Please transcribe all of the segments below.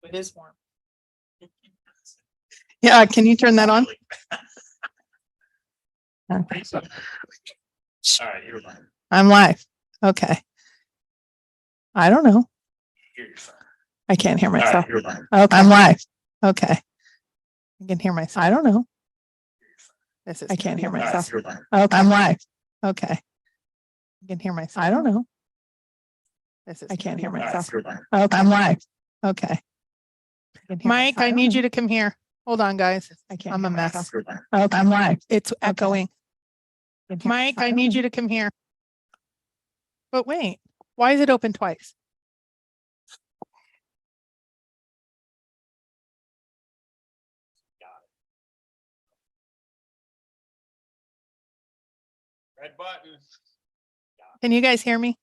It is warm. Yeah, can you turn that on? All right, you're live. I'm live. Okay. I don't know. You're fine. I can't hear All myself. right, you're live. Okay. I'm live. Okay. I can hear myself. I don't know. This is I can't hear All right, myself. you're live. Okay. I'm live. Okay. I can hear myself. I don't know. this is I can't hear All right, myself. you're live. Okay. I'm live. Okay. Mike, I need you to come here. Hold on, guys. I'm a mess. You're live. Okay. I'm live. It's echoing. Okay. Mike, I need you to come here. But wait, why is it open twice? Red button. Can you guys hear me?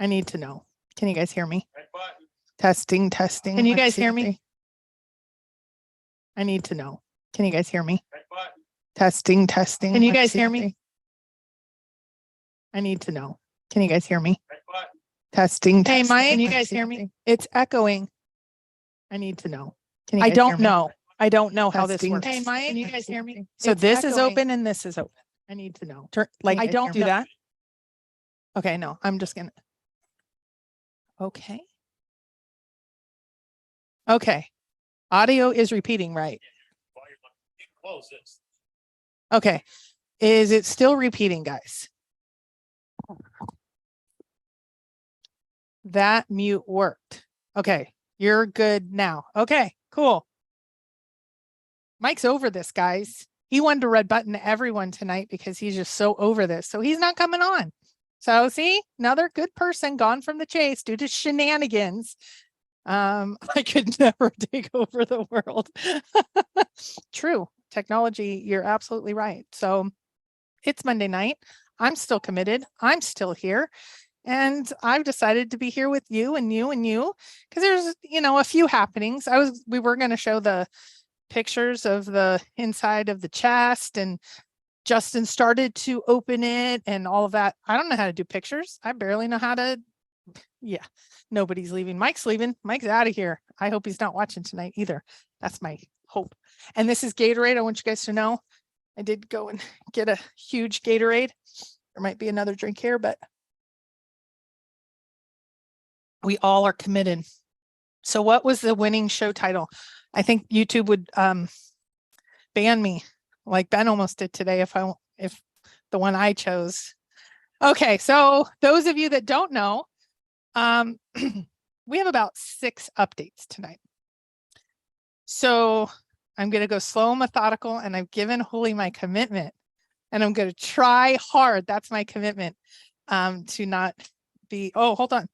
I need to know. Can you guys hear me? Red button. Testing, testing. Can you guys hear me? I need to know. Can you guys hear me? Red button. Testing, testing. Can you guys hear me? I need to know. Can you guys hear me? Red button. Testing, Hey, testing. Mike. Can you guys hear me? It's echoing. I need to know. Can you guys hear me? I don't know how this Testing, works. Hey, Mike. Can you guys hear me? So It's this is echoing. open and this is open. I need to know. Like, I don't do know. that. Okay, no, I'm just gonna. Okay. Okay. Audio is repeating, right? While you're looking, you can close this. Okay. Is it still repeating, guys? That mute worked. Okay. You're good now. Okay, cool. Mike's over this, guys. He wanted a red button to everyone tonight because he's just so over this. So he's not coming on. So see, another good person gone from the chase due to shenanigans. I could never take over the world. True. Technology, you're absolutely right. So it's Monday night. I'm still committed. I'm still here. And I've decided to be here with you and you and you because there's, a few happenings. We were going to show the pictures of the inside of the chest, and Justin started to open it and all of that. I don't know how to do pictures. I barely know how to. Yeah, nobody's leaving. Mike's leaving. Mike's out of here. I hope he's not watching tonight either. That's my hope. And this is Gatorade. I want you guys to know I did go and get a huge Gatorade. There might be another drink here, but we all are committed. So what was the winning show title? I think YouTube would ban me like Ben almost did today if the one I chose. Okay, so those of you that don't know, we have about 6 updates tonight. So I'm going to go slow and methodical, and I've given Holy my commitment, and I'm going to try hard. That's my commitment to not be. Oh, hold on.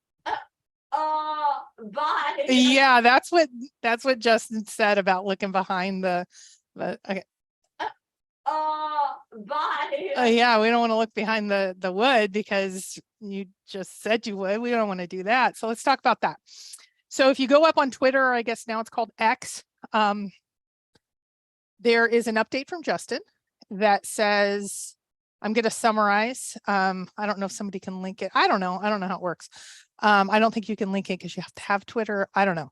Bye. Yeah, that's what Justin said about looking behind the okay. Bye. Yeah, we don't want to look behind the wood because you just said you would. We don't want to do that. So let's talk about that. So if you go up on Twitter, I guess now it's called X, there is an update from Justin that says, I'm going to summarize. I don't know if somebody can link it. I don't know how it works. I don't think you can link it because you have to have Twitter. I don't know.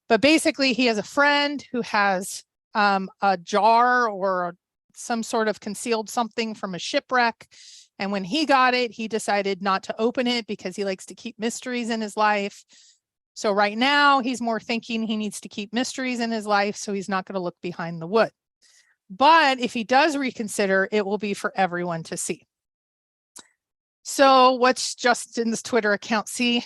But basically he has a friend who has a jar or some sort of concealed something from a shipwreck. And when he got it, he decided not to open it because he likes to keep mysteries in his life. So right now he's more thinking he needs to keep mysteries in his life. So he's not going to look behind the wood. But if he does reconsider, it will be for everyone to see. So what's Justin's Twitter account? See,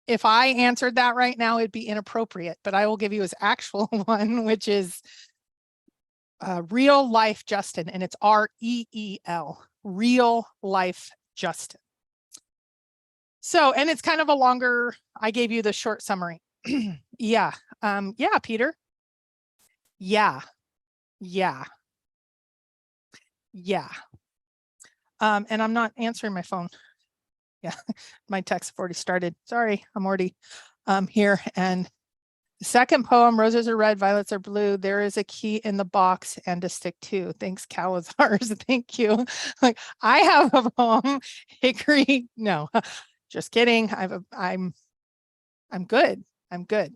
if I answered that right now, it'd be inappropriate, but I will give you his actual one, which is Real Life Justin, and it's REEL, Real Life Justin. So, and it's kind of a longer, I gave you the short summary. Yeah. Yeah, Peter. Yeah. Yeah. Yeah. And I'm not answering my phone. Yeah, my texts have already started. Sorry, I'm already here. And The second poem, roses are red, violets are blue. There is a key in the box and a stick too. Thanks, Cowlazars. Thank you. Like I have a poem, hickory. No, just kidding. I'm good. I'm good.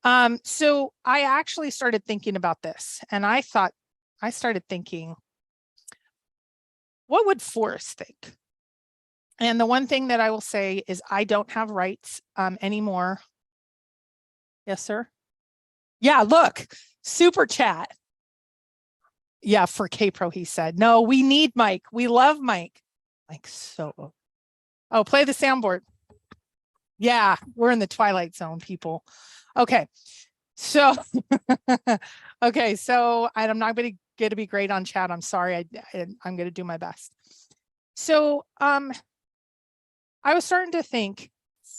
So I actually started thinking about this, and I started thinking, what would Forrest think? And the one thing that I will say is I don't have rights anymore. Yes, sir. Yeah, look, super chat. Yeah, for K-Pro, he said. No, we need Mike. We love Mike. Like so. Oh, play the soundboard. Yeah, we're in the twilight zone, people. Okay. So, okay. So I'm not going to be great on chat. I'm sorry. I'm going to do my best. So, I was starting to think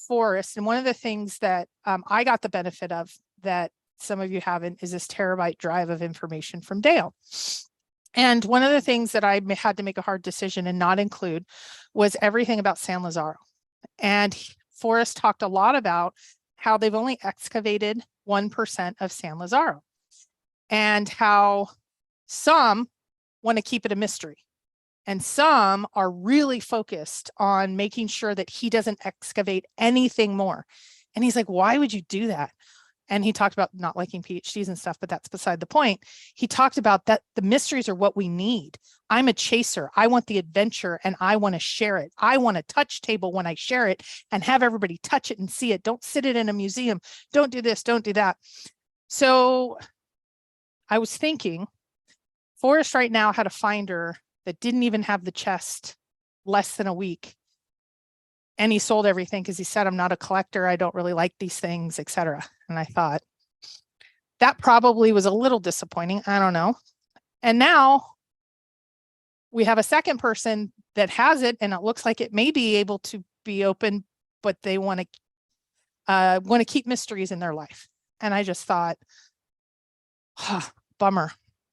Forrest, and one of the things that I got the benefit of that some of you haven't is this terabyte drive of information from Dale. And one of the things that I had to make a hard decision and not include was everything about San Lazaro. And Forrest talked a lot about how they've only excavated 1% of San Lazaro and how some want to keep it a mystery. And some are really focused on making sure that he doesn't excavate anything more. And he's like, why would you do that? And he talked about not liking PhDs and stuff, but that's beside the point. He talked about that the mysteries are what we need. I'm a chaser. I want the adventure and I want to share it. I want a touch table when I share it and have everybody touch it and see it. Don't sit it in a museum. Don't do this. Don't do that. So I was thinking, Forrest right now had a finder that didn't even have the chest less than a week. And he sold everything because he said, I'm not a collector. I don't really like these things, etc. And I thought that probably was a little disappointing. I don't know. And now we have a second person that has it, and it looks like it may be able to be open, but they want to keep mysteries in their life. And I just thought, bummer.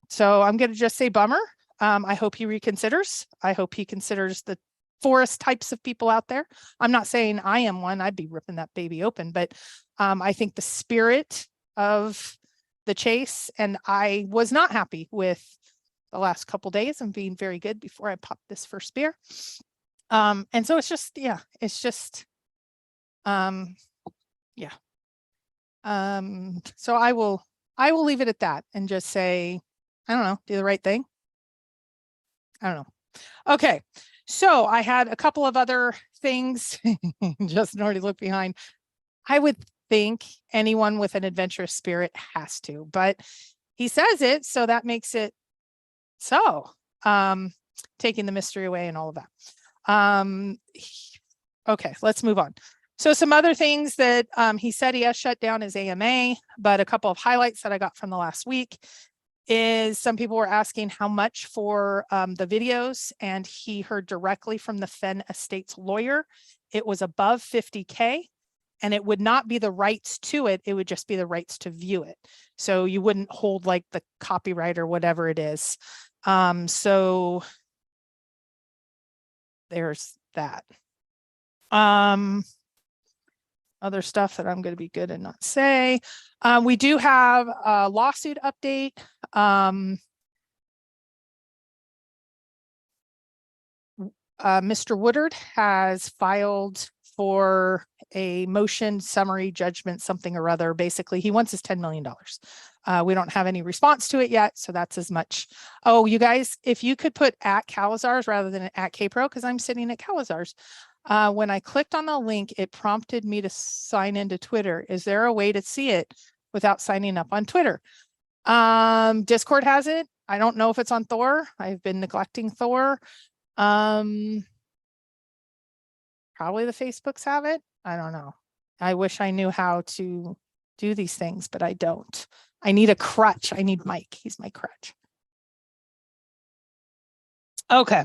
So I'm going to just say bummer. I hope he reconsiders. I hope he considers the Forrest types of people out there. I'm not saying I am one. I'd be ripping that baby open, but I think the spirit of the chase, and I was not happy with the last couple days and being very good before I popped this first beer. And so it's just, yeah, it's just, yeah. So I will leave it at that and just say, I don't know, do the right thing. I don't know. Okay. So I had a couple of other things. Justin already looked behind. I would think anyone with an adventurous spirit has to, but he says it, so that makes it so. Taking the mystery away and all of that. Okay, let's move on. So some other things that he said he has shut down his AMA, but a couple of highlights that I got from the last week is some people were asking how much for the videos, and he heard directly from the Fenn Estates lawyer. It was above 50K, and it would not be the rights to it. It would just be the rights to view it. So you wouldn't hold like the copyright or whatever it is. So there's that. Other stuff that I'm going to be good and not say. We do have a lawsuit update. Mr. Woodard has filed for a motion summary judgment, something or other. Basically, he wants his $10 million. We don't have any response to it yet, so that's as much. Oh, you guys, if you could put at Cowlazars rather than at K-Pro, because I'm sitting at Cowlazars. When I clicked on the link, it prompted me to sign into Twitter. Is there a way to see it without signing up on Twitter? Discord has it. I don't know if it's on Thor. I've been neglecting Thor. Probably the Facebooks have it. I don't know. I wish I knew how to do these things, but I don't. I need a crutch. I need Mike. He's my crutch. Okay.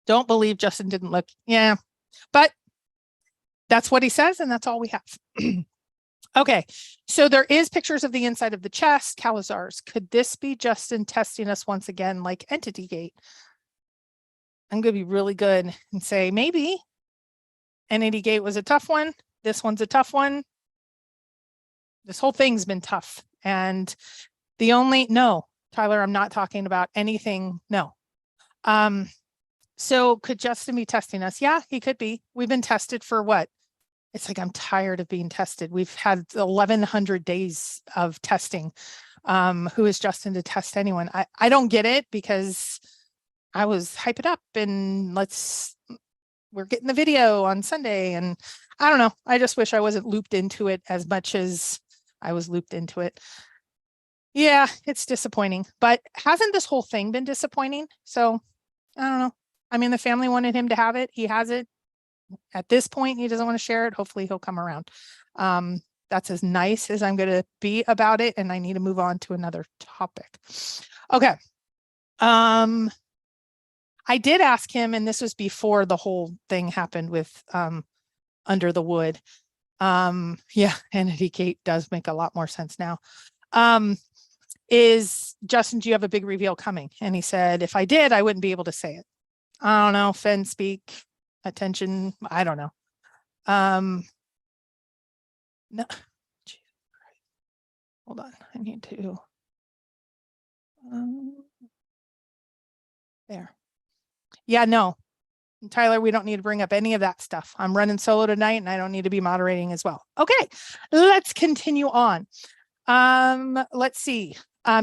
Don't believe Justin didn't look. Yeah. But that's what he says, and that's all we have. Okay, so there is pictures of the inside of the chest. Cowlazars, could this be Justin testing us once again like Entity Gate? I'm going to be really good and say maybe. Entity Gate was a tough one. This one's a tough one. this whole thing's been tough. And no, Tyler, I'm not talking about anything. No. So could Justin be testing us? Yeah, he could be. We've been tested for what? It's like, I'm tired of being tested. We've had 1,100 days of testing. Who is Justin to test anyone? I don't get it, because I was hype it up and we're getting the video on Sunday, and I don't know. I just wish I wasn't looped into it as much as I was looped into it. Yeah, it's disappointing, but hasn't this whole thing been disappointing? So I don't know. I mean, the family wanted him to have it. He has it. At this point, he doesn't want to share it. Hopefully he'll come around. That's as nice as I'm going to be about it. And I need to move on to another topic. Okay. I did ask him, and this was before the whole thing happened with Under the Wood. Yeah, Entity Kate does make a lot more sense now. Is Justin, do you have a big reveal coming? And he said, if I did, I wouldn't be able to say it. I don't know. Fenn, speak, attention. I don't know. No. Hold on. I need to. There. Yeah, no. Tyler, we don't need to bring up any of that stuff. I'm running solo tonight and I don't need to be moderating as well. Okay, let's continue on. Let's see.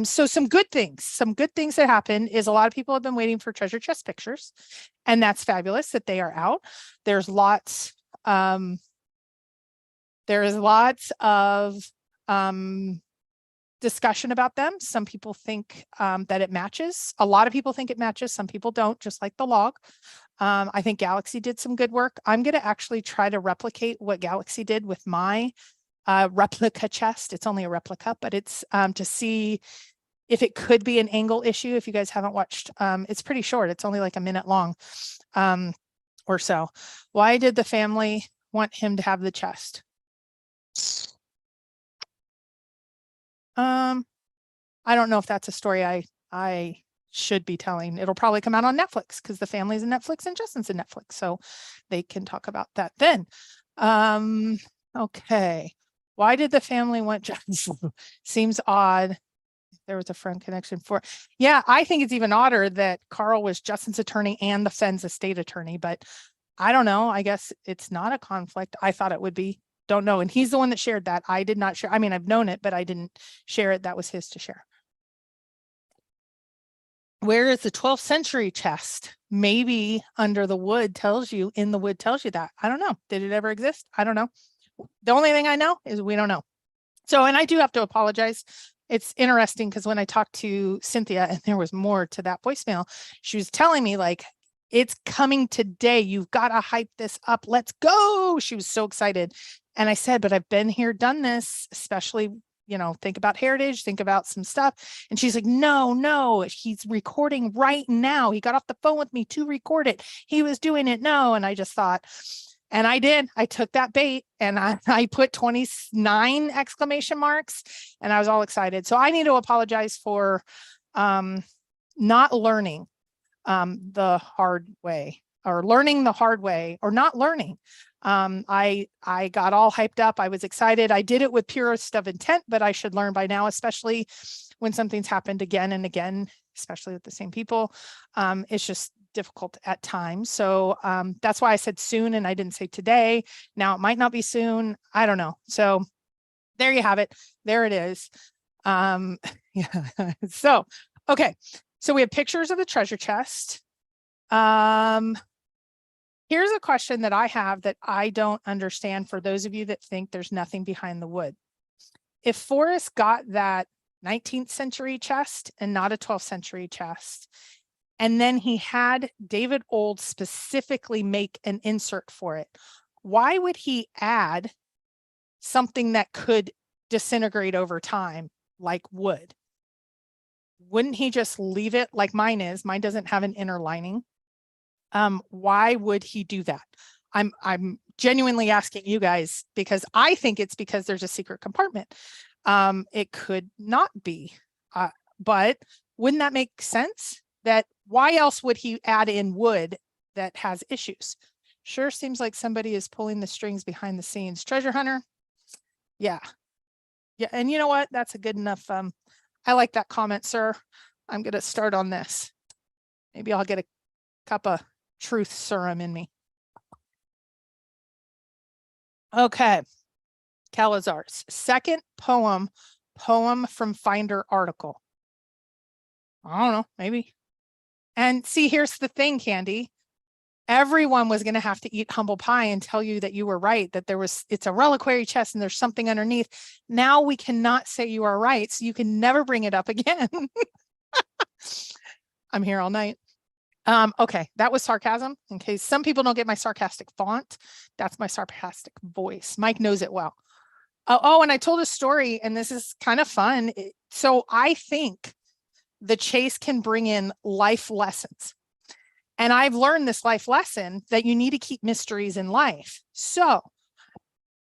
So some good things that happened is a lot of people have been waiting for treasure chest pictures, and that's fabulous that they are out. There is lots of discussion about them. Some people think that it matches. A lot of people think it matches. Some people don't, just like the log. I think Galaxy did some good work. I'm going to actually try to replicate what Galaxy did with my replica chest. It's only a replica, but it's to see if it could be an angle issue. If you guys haven't watched, it's pretty short. It's only like a minute long or so. Why did the family want him to have the chest? I don't know if that's a story I should be telling. It'll probably come out on Netflix, because the family's in Netflix and Justin's in Netflix, so they can talk about that then. Okay. Why did the family want Justin? Seems odd. There was a friend connection for. Yeah, I think it's even odder that Carl was Justin's attorney and the Fenn's estate attorney, but I don't know. I guess it's not a conflict. I thought it would be. Don't know. And he's the one that shared that. I did not share. I mean, I've known it, but I didn't share it. That was his to share. Where is the 12th century chest? Maybe Under the Wood tells you, in the Wood tells you that. I don't know. Did it ever exist? I don't know. The only thing I know is we don't know. So, and I do have to apologize. It's interesting because when I talked to Cynthia, and there was more to that voicemail, she was telling me like, it's coming today. You've got to hype this up. Let's go. She was so excited. And I said, but I've been here, done this, especially, you know, think about heritage, think about some stuff. And she's like, no, he's recording right now. He got off the phone with me to record it. He was doing it. No. And I just thought, and I did, I took that bait and I put 29 exclamation marks and I was all excited. So I need to apologize for not learning the hard way, or learning the hard way, or not learning. I got all hyped up. I was excited. I did it with purest of intent, but I should learn by now, especially when something's happened again and again, especially with the same people. It's just difficult at times. So that's why I said soon and I didn't say today. Now it might not be soon. I don't know. So there you have it. There it is. Yeah. So, okay. So we have pictures of the treasure chest. Here's a question that I have that I don't understand for those of you that think there's nothing behind the wood. If Forrest got that 19th century chest and not a 12th century chest, and then he had David Old specifically make an insert for it, why would he add something that could disintegrate over time like wood? Wouldn't he just leave it like mine is? Mine doesn't have an inner lining. Why would he do that? I'm genuinely asking you guys, because I think it's because there's a secret compartment. It could not be, but wouldn't that make sense? That why else would he add in wood that has issues? Sure seems like somebody is pulling the strings behind the scenes. Treasure hunter? Yeah. Yeah, and you know what? That's a good enough. I like that comment, sir. I'm gonna start on this. Maybe I'll get a cup of truth serum in me. Okay. Cowlazars. Second poem from Finder article. I don't know, maybe. And see, here's the thing, Candy. Everyone was going to have to eat humble pie and tell you that you were right, that it's a reliquary chest and there's something underneath. Now we cannot say you are right, so you can never bring it up again. I'm here all night. Okay, that was sarcasm. In case some people don't get my sarcastic font, that's my sarcastic voice. Mike knows it well. Oh, and I told a story, and this is kind of fun. So I think the chase can bring in life lessons. And I've learned this life lesson that you need to keep mysteries in life. So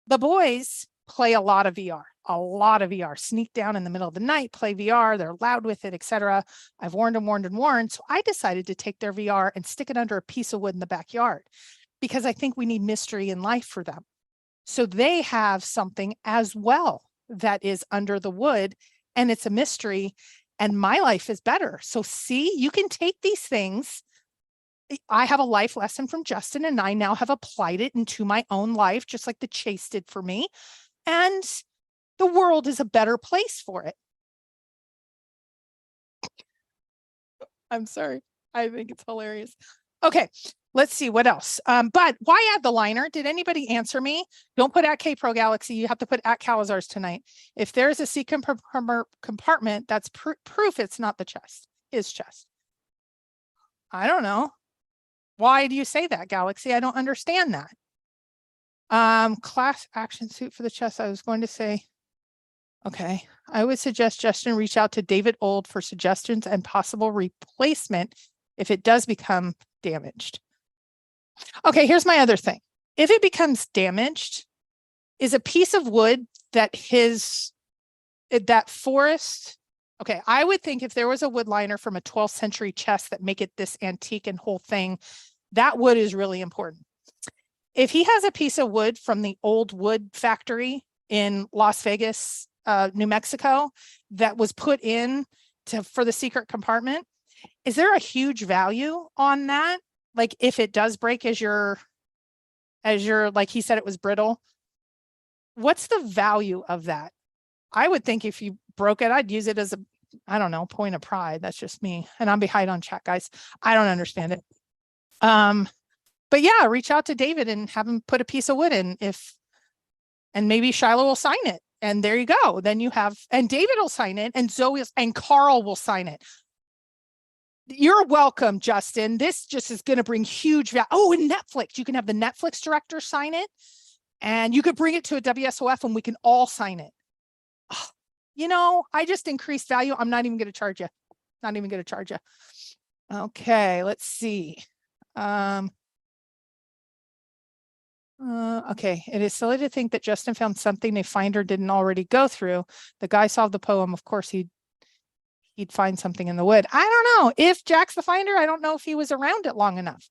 the boys play a lot of VR, sneak down in the middle of the night, play VR, they're loud with it, etc. I've warned and warned and warned. So I decided to take their VR and stick it under a piece of wood in the backyard because I think we need mystery in life for them. So they have something as well that is under the wood and it's a mystery and my life is better. So see, you can take these things. I have a life lesson from Justin and I now have applied it into my own life, just like the chase did for me. And the world is a better place for it. I'm sorry. I think it's hilarious. Okay, let's see what else. But why add the liner? Did anybody answer me? Don't put at K Pro Galaxy. You have to put at Cowlazars tonight. If there's a secret compartment, that's proof it's not the chest, his chest. I don't know. Why do you say that, Galaxy? I don't understand that. Class action suit for the chest. I was going to say, okay, I would suggest Justin reach out to David Old for suggestions and possible replacement if it does become damaged. Okay, here's my other thing. If it becomes damaged, is a piece of wood that Forrest, okay, I would think if there was a wood liner from a 12th century chest that make it this antique and whole thing, that wood is really important. If he has a piece of wood from the old wood factory in Las Vegas, New Mexico, that was put in for the secret compartment, is there a huge value on that? Like if it does break as you're like he said it was brittle, what's the value of that? I would think if you broke it, I'd use it as a, I don't know, point of pride. That's just me. And I'm behind on chat, guys. I don't understand it. But yeah, reach out to David and have him put a piece of wood in and maybe Shiloh will sign it. And there you go. Then you have, and David will sign it and Zoe and Carl will sign it. You're welcome, Justin. This just is going to bring huge value. Oh, and Netflix. You can have the Netflix director sign it and you could bring it to a WSOF and we can all sign it. Oh, you know, I just increased value. I'm not even going to charge you. Not even going to charge you. Okay, let's see. Okay, it is silly to think that Justin found something they Finder didn't already go through. The guy solved the poem. Of course, he'd find something in the wood. I don't know if Jack's the Finder. I don't know if he was around it long enough.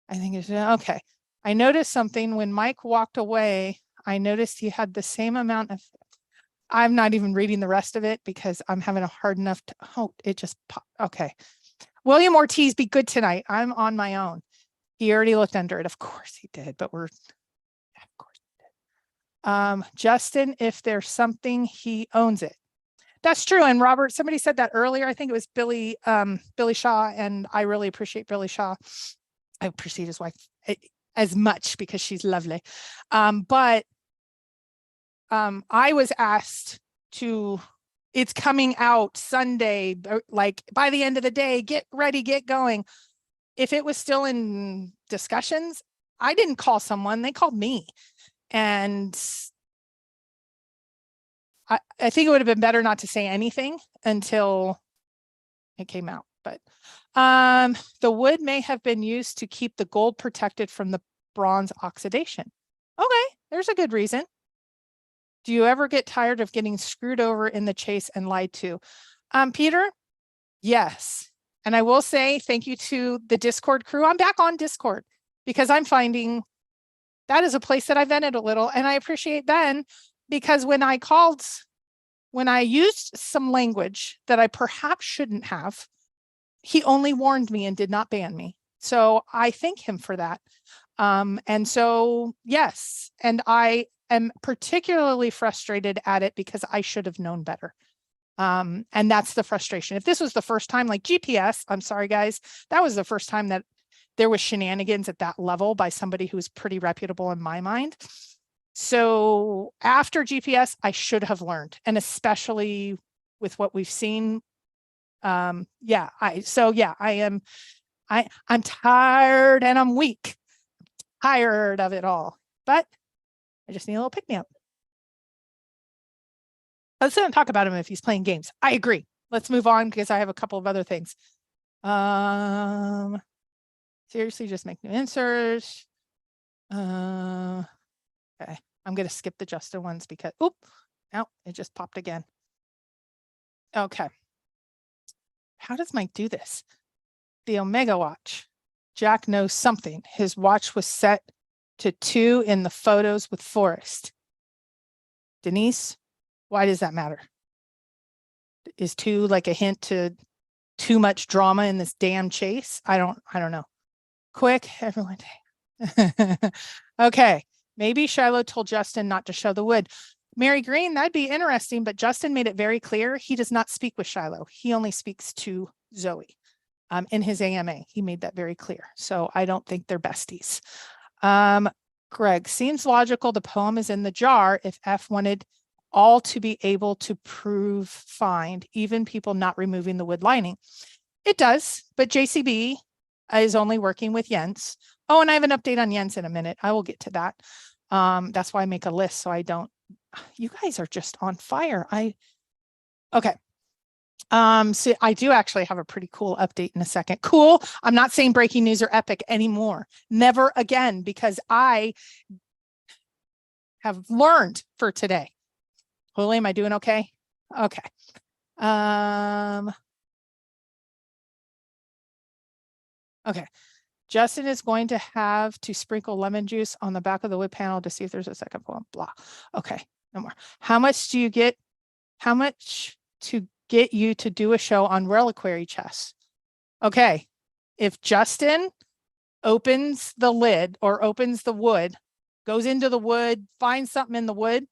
I think it's okay. I noticed something when Mike walked away. I noticed he had the same amount of. I'm not even reading the rest of it because I'm having a hard enough. Oh, it just popped. Okay. William Ortiz, be good tonight. I'm on my own. He already looked under it. Of course he did, but of course he did. Justin, if there's something, he owns it. That's true. And Robert, somebody said that earlier. I think it was Billy Shaw, and I really appreciate Billy Shaw. I appreciate his wife as much because she's lovely. But I was asked to, it's coming out Sunday, like by the end of the day, get ready, get going. If it was still in discussions, I didn't call someone, they called me. And I think it would have been better not to say anything until it came out. But the wood may have been used to keep the gold protected from the bronze oxidation. Okay, there's a good reason. Do you ever get tired of getting screwed over in the chase and lied to? Peter, yes. And I will say thank you to the Discord crew. I'm back on Discord because I'm finding that is a place that I vented a little. And I appreciate Ben because when I called when I used some language that I perhaps shouldn't have, he only warned me and did not ban me. So I thank him for that. And so, yes, and I am particularly frustrated at it because I should have known better. And that's the frustration. If this was the first time, like GPS, I'm sorry, guys, that was the first time that there was shenanigans at that level by somebody who's pretty reputable in my mind. So after GPS, I should have learned, and especially with what we've seen. I'm tired and I'm weak, tired of it all, but I just need a little pick me up. Let's not talk about him if he's playing games. I agree. Let's move on because I have a couple of other things. Seriously, just make new inserts. Okay, I'm going to skip the Justin ones because, oop, now it just popped again. Okay. How does Mike do this? The Omega watch. Jack knows something. His watch was set to 2 in the photos with Forrest. Denise, why does that matter? Is 2 like a hint to too much drama in this damn chase? I don't know. Quick, everyone. Okay, maybe Shiloh told Justin not to show the wood. Mary Green, that'd be interesting, but Justin made it very clear he does not speak with Shiloh. He only speaks to Zoe. In his AMA, he made that very clear. So I don't think they're besties. Greg, seems logical the poem is in the jar if F wanted all to be able to find, even people not removing the wood lining. It does, but JCB is only working with Jens. Oh, and I have an update on Jens in a minute. I will get to that. That's why I make a list so I don't. You guys are just on fire. Okay. So I do actually have a pretty cool update in a second. Cool. I'm not saying breaking news or epic anymore. Never again, because I have learned for today. Holy, am I doing okay? Okay. Okay. Justin is going to have to sprinkle lemon juice on the back of the wood panel to see if there's a second poem. Blah. Okay. No more. How much do you get? How much to get you to do a show on reliquary chests? Okay. If Justin opens the lid or opens the wood, goes into the wood, finds something in the wood,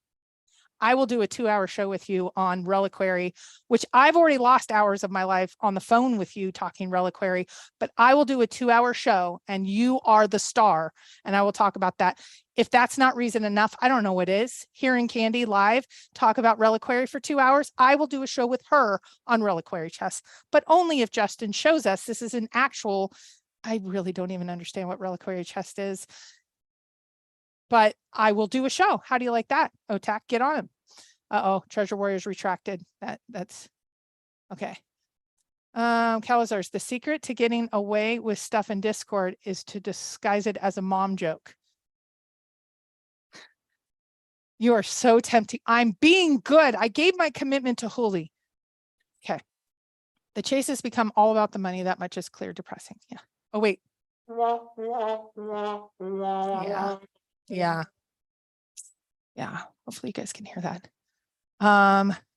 I will do a 2-hour show with you on reliquary, which I've already lost hours of my life on the phone with you talking reliquary, but I will do a 2-hour show and you are the star and I will talk about that. If that's not reason enough, I don't know what is. Hearing Candy live talk about reliquary for 2 hours, I will do a show with her on reliquary chests, but only if Justin shows us this is an actual, I really don't even understand what reliquary chest is. But I will do a show. How do you like that? OTAC, get on him. Uh-oh, Treasure Warriors retracted. That's okay. Cowlazars, the secret to getting away with stuff in Discord is to disguise it as a mom joke. You are so tempting. I'm being good. I gave my commitment to Hooli. Okay. The chase has become all about the money. That much is clear. Depressing. Yeah. Oh, wait. Yeah. Hopefully you guys can hear that.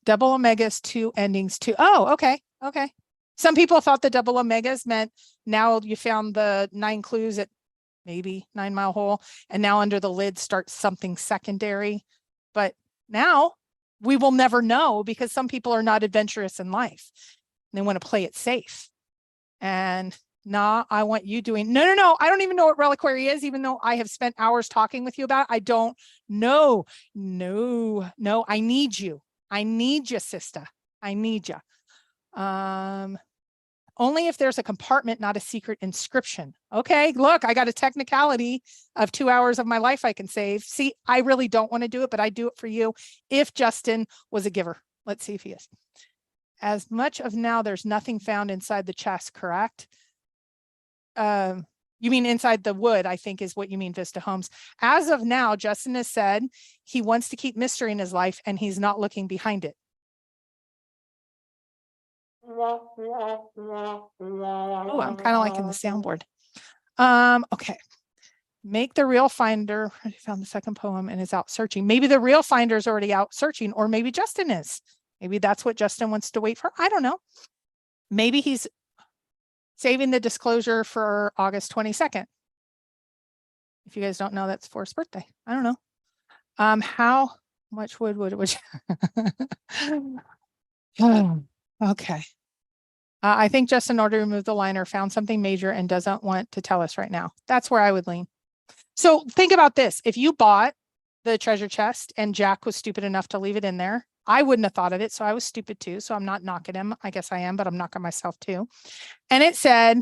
Double omegas, 2 endings, 2. Oh, okay. Some people thought the double omegas meant now you found the 9 clues at maybe 9 Mile Hole, and now under the lid starts something secondary. But now we will never know because some people are not adventurous in life. They want to play it safe. And nah, I want you doing, no. I don't even know what reliquary is, even though I have spent hours talking with you about it. I don't know. No, I need you. I need you, sister. I need you. Only if there's a compartment, not a secret inscription. Okay, look, I got a technicality of 2 hours of my life I can save. See, I really don't want to do it, but I do it for you. If Justin was a giver, let's see if he is. As much of now, there's nothing found inside the chest, correct? You mean inside the wood, I think is what you mean, Vista Homes. As of now, Justin has said he wants to keep mystery in his life and he's not looking behind it. Oh, I'm kind of liking the soundboard. Okay. Make the real finder. I found the second poem and is out searching. Maybe the real finder is already out searching, or maybe Justin is. Maybe that's what Justin wants to wait for. I don't know. Maybe he's saving the disclosure for August 22nd. If you guys don't know, that's Forrest's birthday. I don't know. How much wood would okay. I think Justin already removed the liner, found something major, and doesn't want to tell us right now. That's where I would lean. So think about this. If you bought the treasure chest and Jack was stupid enough to leave it in there, I wouldn't have thought of it. So I was stupid too. So I'm not knocking him. I guess I am, but I'm knocking myself too. And it said,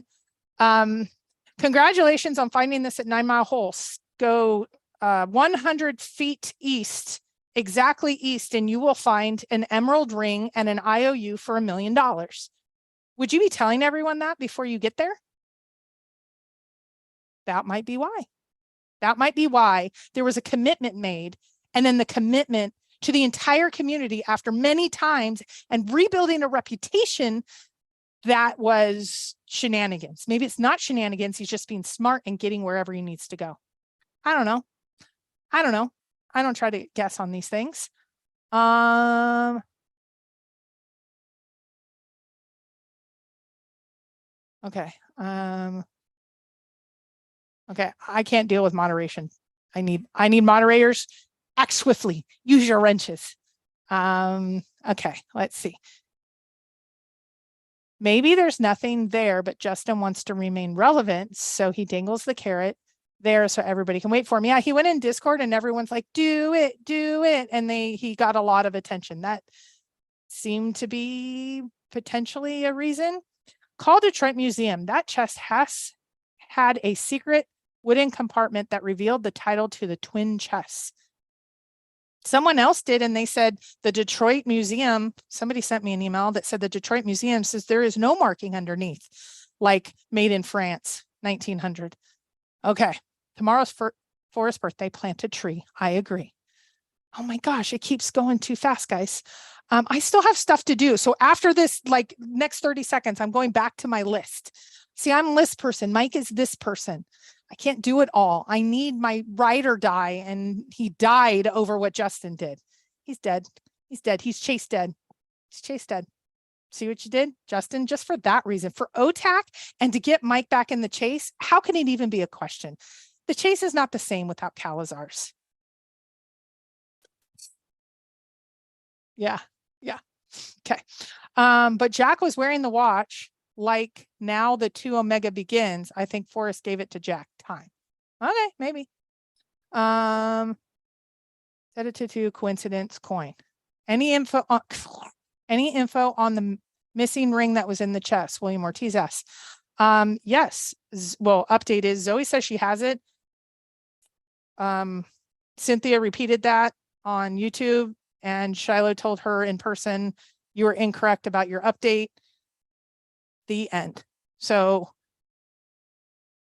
congratulations on finding this at 9 Mile Hole. Go 100 feet east, exactly east, and you will find an emerald ring and an IOU for $1 million. Would you be telling everyone that before you get there? That might be why. That might be why there was a commitment made, and then the commitment to the entire community after many times and rebuilding a reputation that was shenanigans. Maybe it's not shenanigans. He's just being smart and getting wherever he needs to go. I don't know. I don't know. I don't try to guess on these things. Okay. Okay. I can't deal with moderation. I need moderators. Act swiftly. Use your wrenches. Okay. Let's see. Maybe there's nothing there, but Justin wants to remain relevant. So he dangles the carrot there so everybody can wait for him. Yeah, he went in Discord and everyone's like, do it, do it. And he got a lot of attention. That seemed to be potentially a reason. Call Detroit Museum. That chest has had a secret wooden compartment that revealed the title to the twin chests. Someone else did, and they said the Detroit Museum, somebody sent me an email that said the Detroit Museum says there is no marking underneath, like made in France, 1900. Okay, tomorrow's Forrest's birthday, plant a tree. I agree. Oh my gosh, it keeps going too fast, guys. I still have stuff to do. So after this, like next 30 seconds, I'm going back to my list. See, I'm list person. Mike is this person. I can't do it all. I need my ride or die. And he died over what Justin did. He's dead. He's dead. He's chased dead. He's chased dead. See what you did, Justin? Just for that reason, for OTAC and to get Mike back in the chase, how can it even be a question? The chase is not the same without Cowlazars. Yeah. Yeah. Okay. But Jack was wearing the watch. Like now the 2 Omega begins. I think Forrest gave it to Jack time. Okay, maybe. Set it to 2 coincidence coin. Any info on the missing ring that was in the chest? William Ortiz asks. Yes. Well, update is Zoe says she has it. Cynthia repeated that on YouTube, and Shiloh told her in person, you were incorrect about your update. The end. So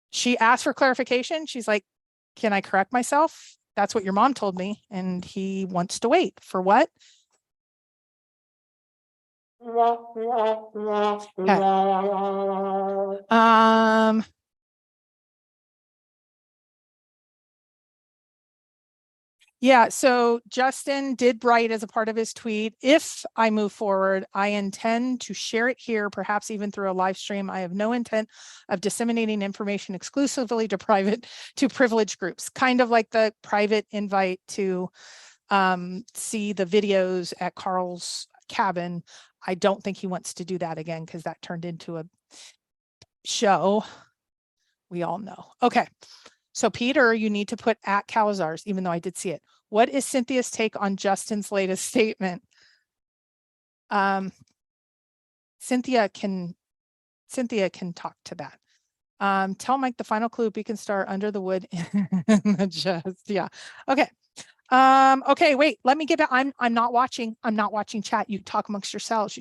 she asked for clarification. She's like, can I correct myself? That's what your mom told me. And he wants to wait for what? Okay. Yeah, so Justin did write as a part of his tweet, if I move forward, I intend to share it here, perhaps even through a live stream. I have no intent of disseminating information exclusively to privileged groups, kind of like the private invite to see the videos at Carl's cabin. I don't think he wants to do that again because that turned into a show. We all know. Okay. So Peter, you need to put at Cowlazars, even though I did see it. What is Cynthia's take on Justin's latest statement? Cynthia can talk to that. Tell Mike the final clue, beacon star under the wood in the chest. Yeah. Okay. Okay, wait, let me get back. I'm not watching chat. You talk amongst yourselves.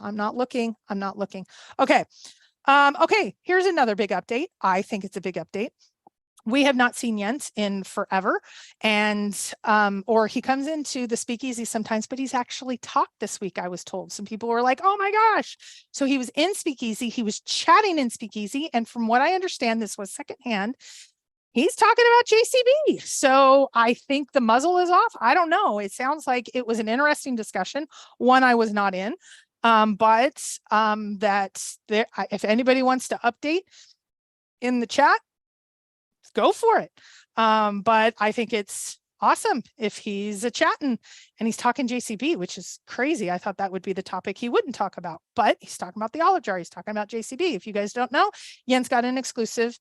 I'm not looking. Okay. Okay, here's another big update. I think it's a big update. We have not seen Jens in forever, and or he comes into the speakeasy sometimes, but he's actually talked this week, I was told. Some people were like, oh my gosh. So he was in speakeasy, he was chatting in speakeasy, and from what I understand, this was secondhand, He's talking about JCB. So I think the muzzle is off. I don't know. It sounds like it was an interesting discussion. One I was not in. But that's there. If anybody wants to update in the chat, go for it. But I think it's awesome if he's a chatting and he's talking JCB, which is crazy. I thought that would be the topic he wouldn't talk about, but he's talking about the olive jar. He's talking about JCB. If you guys don't know, Jens got an exclusive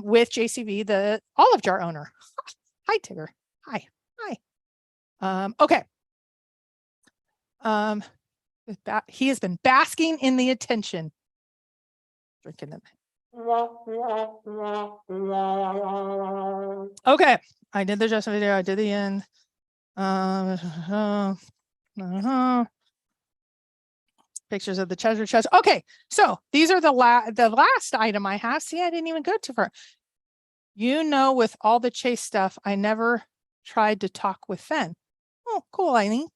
with JCB, the olive jar owner. Hi, Tigger. Hi. Okay. He has been basking in the attention. Drinking it. Okay. I did the just video. I did the end. Pictures of the treasure chest. Okay. So these are the last item I have. See, I didn't even go too far. You know, with all the chase stuff, I never tried to talk with Fenn. Oh, cool, Eileen.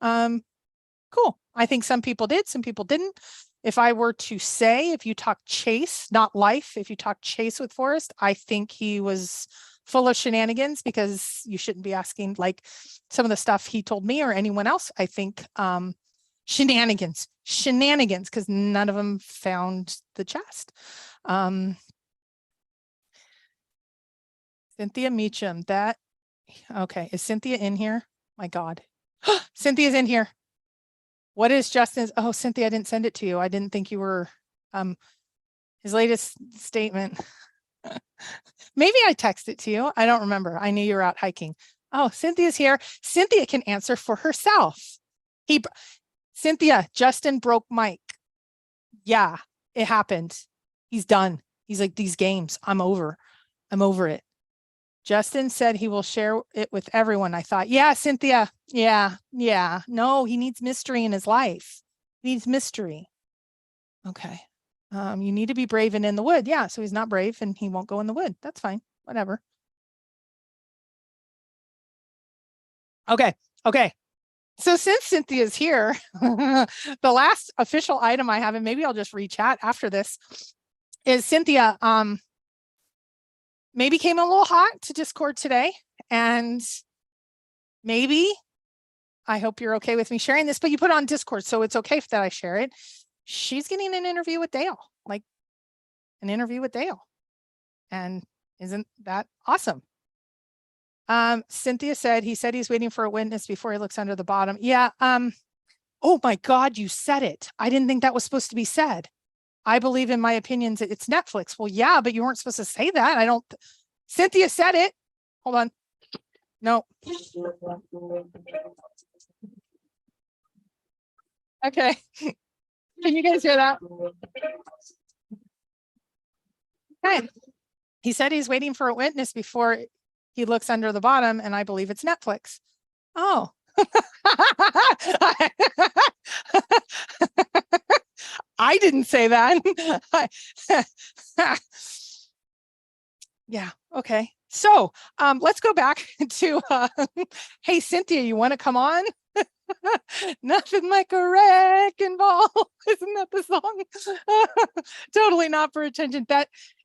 Cool. I think some people did, some people didn't. If I were to say, if you talk chase, not life, if you talk chase with Forrest, I think he was full of shenanigans, because you shouldn't be asking like some of the stuff he told me or anyone else. I think shenanigans, because none of them found the chest. Cynthia Meacham, okay, is Cynthia in here? My God. Cynthia's in here. What is Justin's? Oh, Cynthia, I didn't send it to you. I didn't think you were his latest statement. Maybe I texted it to you. I don't remember. I knew you were out hiking. Oh, Cynthia's here. Cynthia can answer for herself. Cynthia, Justin broke Mike. Yeah, it happened. He's done. He's like, these games, I'm over it. Justin said he will share it with everyone. I thought, yeah, Cynthia. Yeah. No, he needs mystery in his life. He needs mystery. Okay. You need to be brave and in the wood. Yeah. So he's not brave and he won't go in the wood. That's fine. Whatever. Okay. So since Cynthia's here, the last official item I have, and maybe I'll just re-chat after this, is Cynthia, maybe came a little hot to Discord today, and maybe, I hope you're okay with me sharing this, but you put it on Discord, so it's okay that I share it. She's getting an interview with Dale, like an interview with Dale. And isn't that awesome? Cynthia said, he said he's waiting for a witness before he looks under the bottom. Yeah. Oh my God, you said it. I didn't think that was supposed to be said. I believe in my opinions. It's Netflix. Well, yeah, but you weren't supposed to say that. Cynthia said it. Hold on. No. Okay. Can you guys hear that? Okay. He said he's waiting for a witness before he looks under the bottom, and I believe it's Netflix. Oh. I didn't say that. Yeah, okay. So let's go back to, hey, Cynthia, you want to come on? Nothing like a wrecking ball. Isn't that the song? Totally not for attention.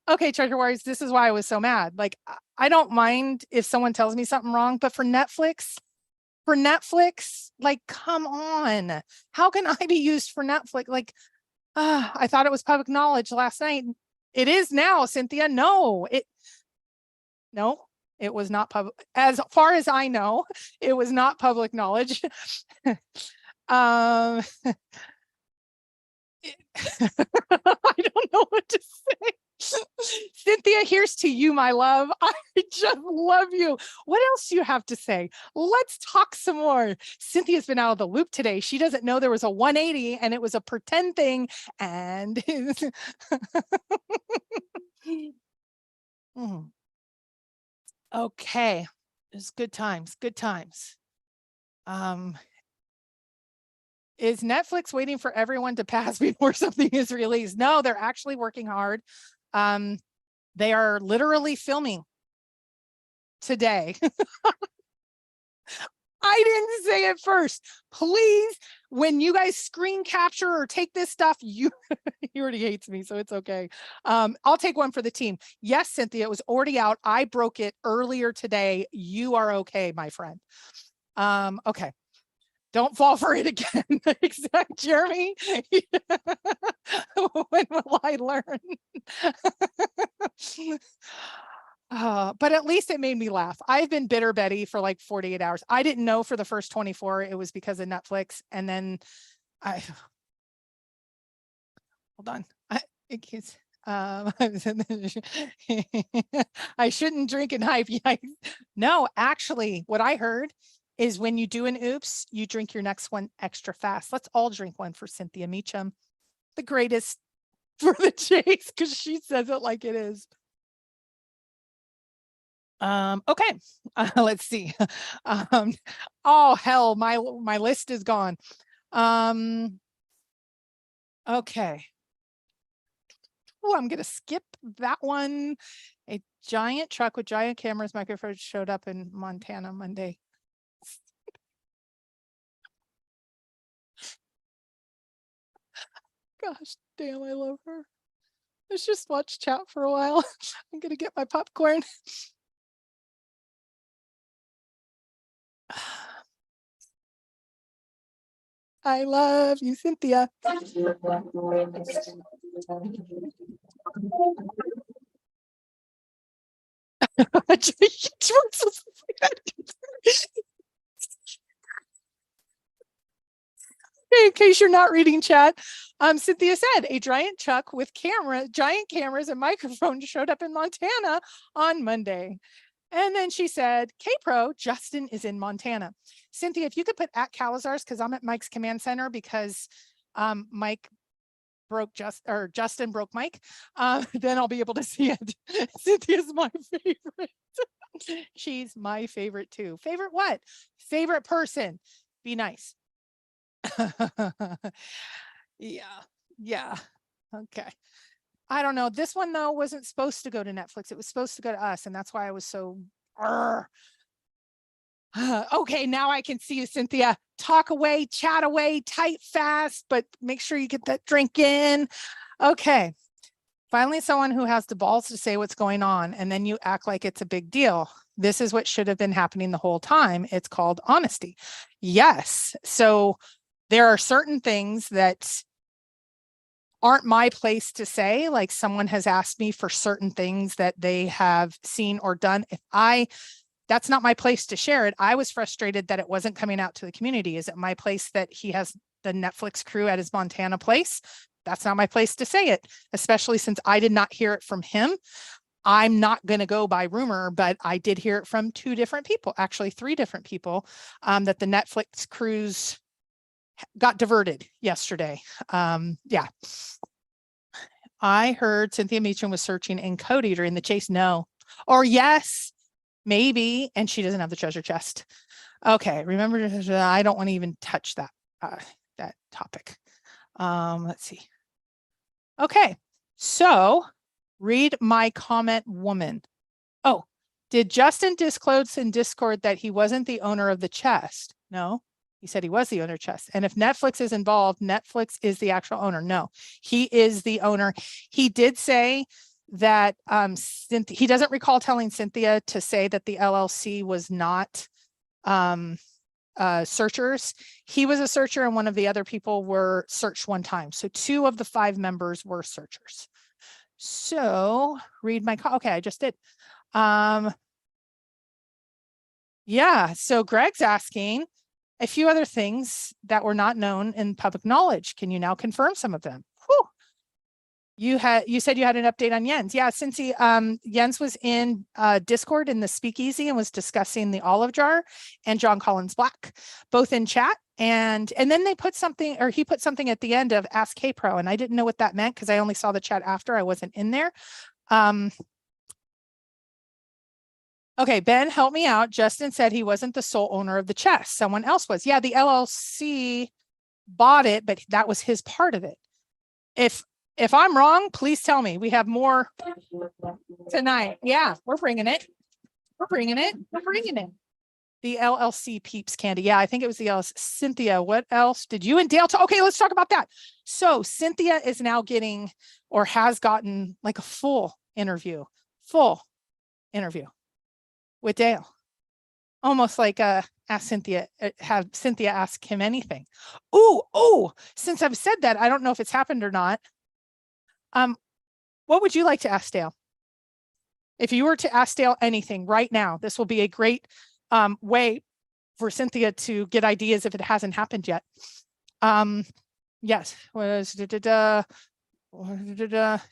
Okay, Treasure Warriors, this is why I was so mad. Like, I don't mind if someone tells me something wrong, but for Netflix, like, come on. How can I be used for Netflix? Like, I thought it was public knowledge last night. It is now, Cynthia. No, it was not public. As far as I know, it was not public knowledge. I don't know what to say. Cynthia, here's to you, my love. I just love you. What else do you have to say? Let's talk some more. Cynthia's been out of the loop today. She doesn't know there was a 180 and it was a pretend thing. And okay, it's good times. Is Netflix waiting for everyone to pass before something is released? No, they're actually working hard. They are literally filming today. I didn't say it first. Please, when you guys screen capture or take this stuff, he already hates me, so it's okay. I'll take one for the team. Yes, Cynthia, it was already out. I broke it earlier today. You are okay, my friend. Okay. Don't fall for it again. Exact, Jeremy. When will I learn? But at least it made me laugh. I've been bitter Betty for like 48 hours. I didn't know for the first 24 it was because of Netflix. And then hold on. I shouldn't drink and hype. No, actually, what I heard is when you do an oops, you drink your next one extra fast. Let's all drink one for Cynthia Meacham, the greatest for the chase, because she says it like it is. Okay, let's see. Oh hell, my list is gone. Okay. Oh, I'm gonna skip that one. A giant truck with giant cameras, microphones showed up in Montana Monday. Gosh damn, I love her. Let's just watch chat for a while. I'm gonna get my popcorn. I love you, Cynthia. In case you're not reading chat, Cynthia said a giant truck with giant cameras and microphones showed up in Montana on Monday. And then she said, K-Pro, Justin is in Montana. Cynthia, if you could put at Cowlazars, because I'm at Mike's command center because Mike broke Justin broke Mike, then I'll be able to see it. Cynthia's my favorite. She's my favorite too. Favorite what? Favorite person. Be nice. Yeah. Okay. I don't know. This one though wasn't supposed to go to Netflix. It was supposed to go to us, and that's why I was so. Okay, now I can see you, Cynthia. Talk away, chat away, type fast, but make sure you get that drink in. Okay. Finally, someone who has the balls to say what's going on, and then you act like it's a big deal. This is what should have been happening the whole time. It's called honesty. Yes. So there are certain things that aren't my place to say. Like someone has asked me for certain things that they have seen or done. That's not my place to share it. I was frustrated that it wasn't coming out to the community. Is it my place that he has the Netflix crew at his Montana place? That's not my place to say it, especially since I did not hear it from him. I'm not going to go by rumor, but I did hear it from 2 different people, actually 3 different people, that the Netflix crews got diverted yesterday. Yeah. I heard Cynthia Meacham was searching in Cody during the chase. No. Or yes, maybe. And she doesn't have the treasure chest. Okay. Remember, I don't want to even touch that, that topic. Let's see. Okay. So read my comment, woman. Oh, did Justin disclose in Discord that he wasn't the owner of the chest? No. He said he was the owner of chest. And if Netflix is involved, Netflix is the actual owner. No, he is the owner. He did say that he doesn't recall telling Cynthia to say that the LLC was not searchers. He was a searcher and one of the other people were searched one time. So 2 of the 5 members were searchers. So read my, okay, I just did. Yeah, so Greg's asking a few other things that were not known in public knowledge. Can you now confirm some of them? Whew. You said you had an update on Jens. Yeah, since Jens was in Discord in the speakeasy and was discussing the olive jar and John Collins Black, both in chat. And then they put something, or he put something at the end of Ask K-Pro, and I didn't know what that meant because I only saw the chat after. I wasn't in there. Okay, Ben, help me out. Justin said he wasn't the sole owner of the chest. Someone else was. Yeah, the LLC bought it, but that was his part of it. If I'm wrong, please tell me. We have more tonight. Yeah, we're bringing it. We're bringing it. We're bringing it. The LLC Peeps candy. Yeah, I think it was the LLC. Cynthia, what else did you and Dale talk? Okay, let's talk about that. So Cynthia is now getting or has gotten like a full interview with Dale. Almost like ask Cynthia, have Cynthia ask him anything. Oh, since I've said that, I don't know if it's happened or not. What would you like to ask Dale? If you were to ask Dale anything right now, this will be a great way for Cynthia to get ideas if it hasn't happened yet. Yes,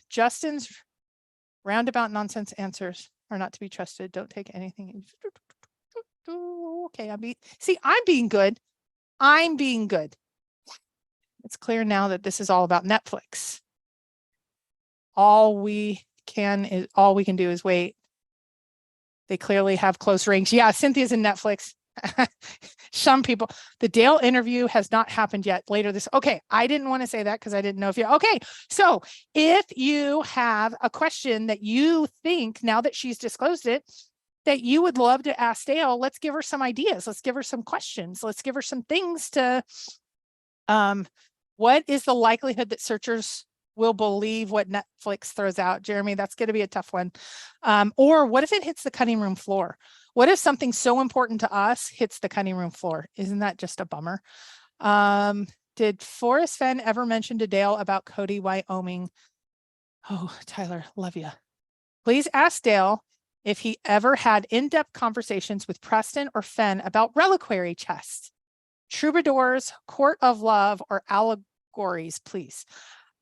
Justin's roundabout nonsense answers are not to be trusted. Don't take anything. Okay, I'm being good. I'm being good. It's clear now that this is all about Netflix. All we can do is wait. They clearly have close range. Yeah, Cynthia's in Netflix. Some people, the Dale interview has not happened yet. Later this, okay, I didn't want to say that because I didn't know if you, okay. So if you have a question that you think now that she's disclosed it, that you would love to ask Dale, let's give her some ideas. Let's give her some questions. Let's give her some things to, what is the likelihood that searchers will believe what Netflix throws out? Jeremy, that's going to be a tough one. Or what if it hits the cutting room floor? What if something so important to us hits the cutting room floor? Isn't that just a bummer? Did Forrest Fenn ever mention to Dale about Cody, Wyoming? Oh, Tyler, love you. Please ask Dale if he ever had in-depth conversations with Preston or Fenn about reliquary chests, troubadours, court of love, or allegories, please.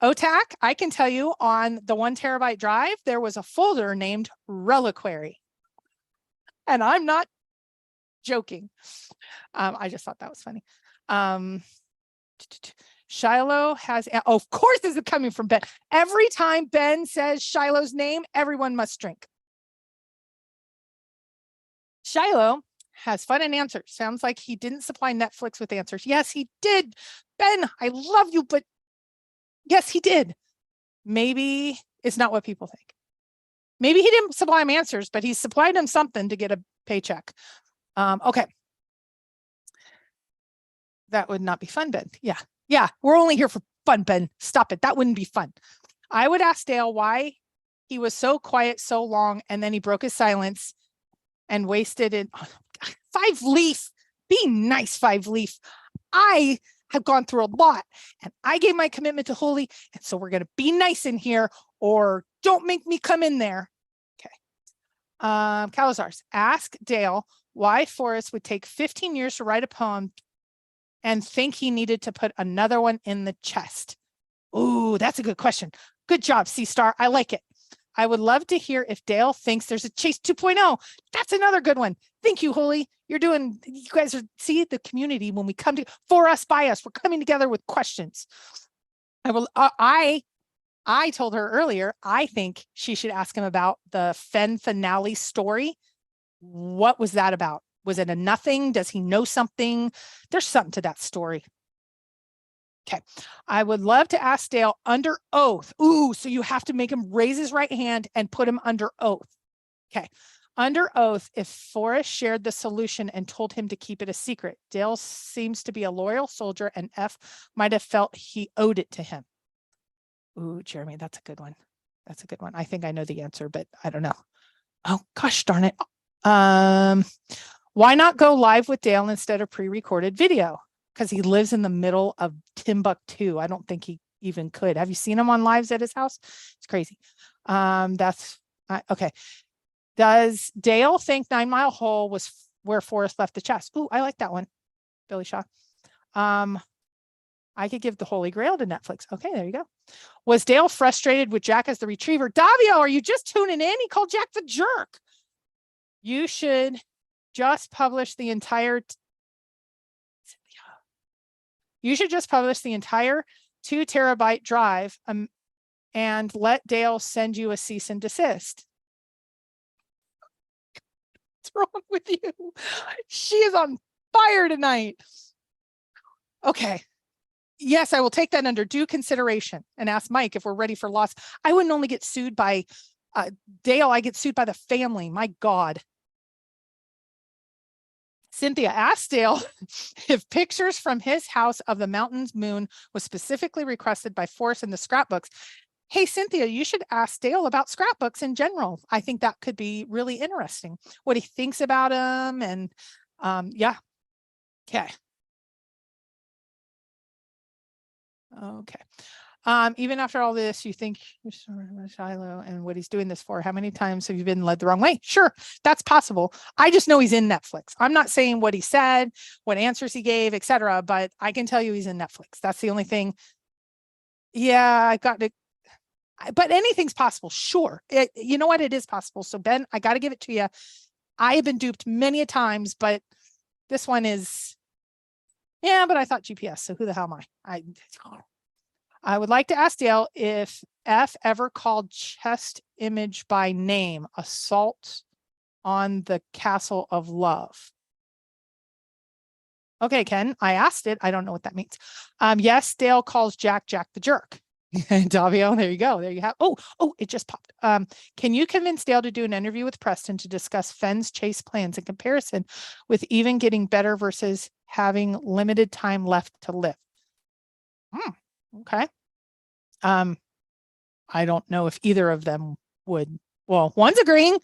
OTAC, I can tell you on the 1 terabyte drive, there was a folder named reliquary. And I'm not joking. I just thought that was funny. Shiloh has, oh, of course this is coming from Ben. Every time Ben says Shiloh's name, everyone must drink. Shiloh has fun and answers. Sounds like he didn't supply Netflix with answers. Yes, he did. Ben, I love you, but yes, he did. Maybe it's not what people think. Maybe he didn't supply him answers, but he supplied him something to get a paycheck. Okay. That would not be fun, Ben. Yeah, we're only here for fun, Ben. Stop it. That wouldn't be fun. I would ask Dale why he was so quiet so long, and then he broke his silence and wasted it. 5 Leaf. Be nice, 5 Leaf. I have gone through a lot, and I gave my commitment to Holy, and so we're going to be nice in here, or don't make me come in there. Okay. Cowlazars, ask Dale why Forrest would take 15 years to write a poem and think he needed to put another one in the chest. Ooh, that's a good question. Good job, C-Star. I like it. I would love to hear if Dale thinks there's a Chase 2.0. That's another good one. Thank you, Holy. You guys are, see the community when we come to, for us, by us, we're coming together with questions. I told her earlier, I think she should ask him about the Fenn finale story. What was that about? Was it a nothing? Does he know something? There's something to that story. Okay. I would love to ask Dale under oath. Ooh, so you have to make him raise his right hand and put him under oath. Okay. Under oath, if Forrest shared the solution and told him to keep it a secret. Dale seems to be a loyal soldier, and F might have felt he owed it to him. Ooh, Jeremy, that's a good one. That's a good one. I think I know the answer, but I don't know. Oh, gosh darn it. Why not go live with Dale instead of pre-recorded video? Because he lives in the middle of Timbuktu. I don't think he even could. Have you seen him on lives at his house? It's crazy. Okay. Does Dale think 9 Mile Hole was where Forrest left the chest? Ooh, I like that one. Billy Shaw. I could give the Holy Grail to Netflix. Okay, there you go. Was Dale frustrated with Jack as the retriever? Davio, are you just tuning in? He called Jack the jerk. You should just publish the entire 2 terabyte drive and let Dale send you a cease and desist. What's wrong with you? She is on fire tonight. Okay. Yes, I will take that under due consideration and ask Mike if we're ready for loss. I wouldn't only get sued by Dale, I get sued by the family. My God. Cynthia asked Dale if pictures from his house of the mountain's moon was specifically requested by Forrest in the scrapbooks. Hey, Cynthia, you should ask Dale about scrapbooks in general. I think that could be really interesting, what he thinks about them. And yeah. Okay. Okay. Even after all this, you think you're Shiloh and what he's doing this for? How many times have you been led the wrong way? Sure, that's possible. I just know he's in Netflix. I'm not saying what he said, what answers he gave, etc. But I can tell you he's in Netflix. That's the only thing. Yeah, I got to. But anything's possible. Sure, you know what? It is possible. So Ben, I got to give it to you. I have been duped many a times, but this one is. Yeah, but I thought GPS. So who the hell am I? I would like to ask Dale if F ever called chest image by name assault on the Castle of Love. Okay, Ken, I asked it. I don't know what that means. Yes, Dale calls Jack the jerk. Davio, there you go. There you have. Oh, it just popped. Can you convince Dale to do an interview with Preston to discuss Fenn's chase plans in comparison with even getting better versus having limited time left to live? Okay. I don't know if either of them would. Well, one's agreeing.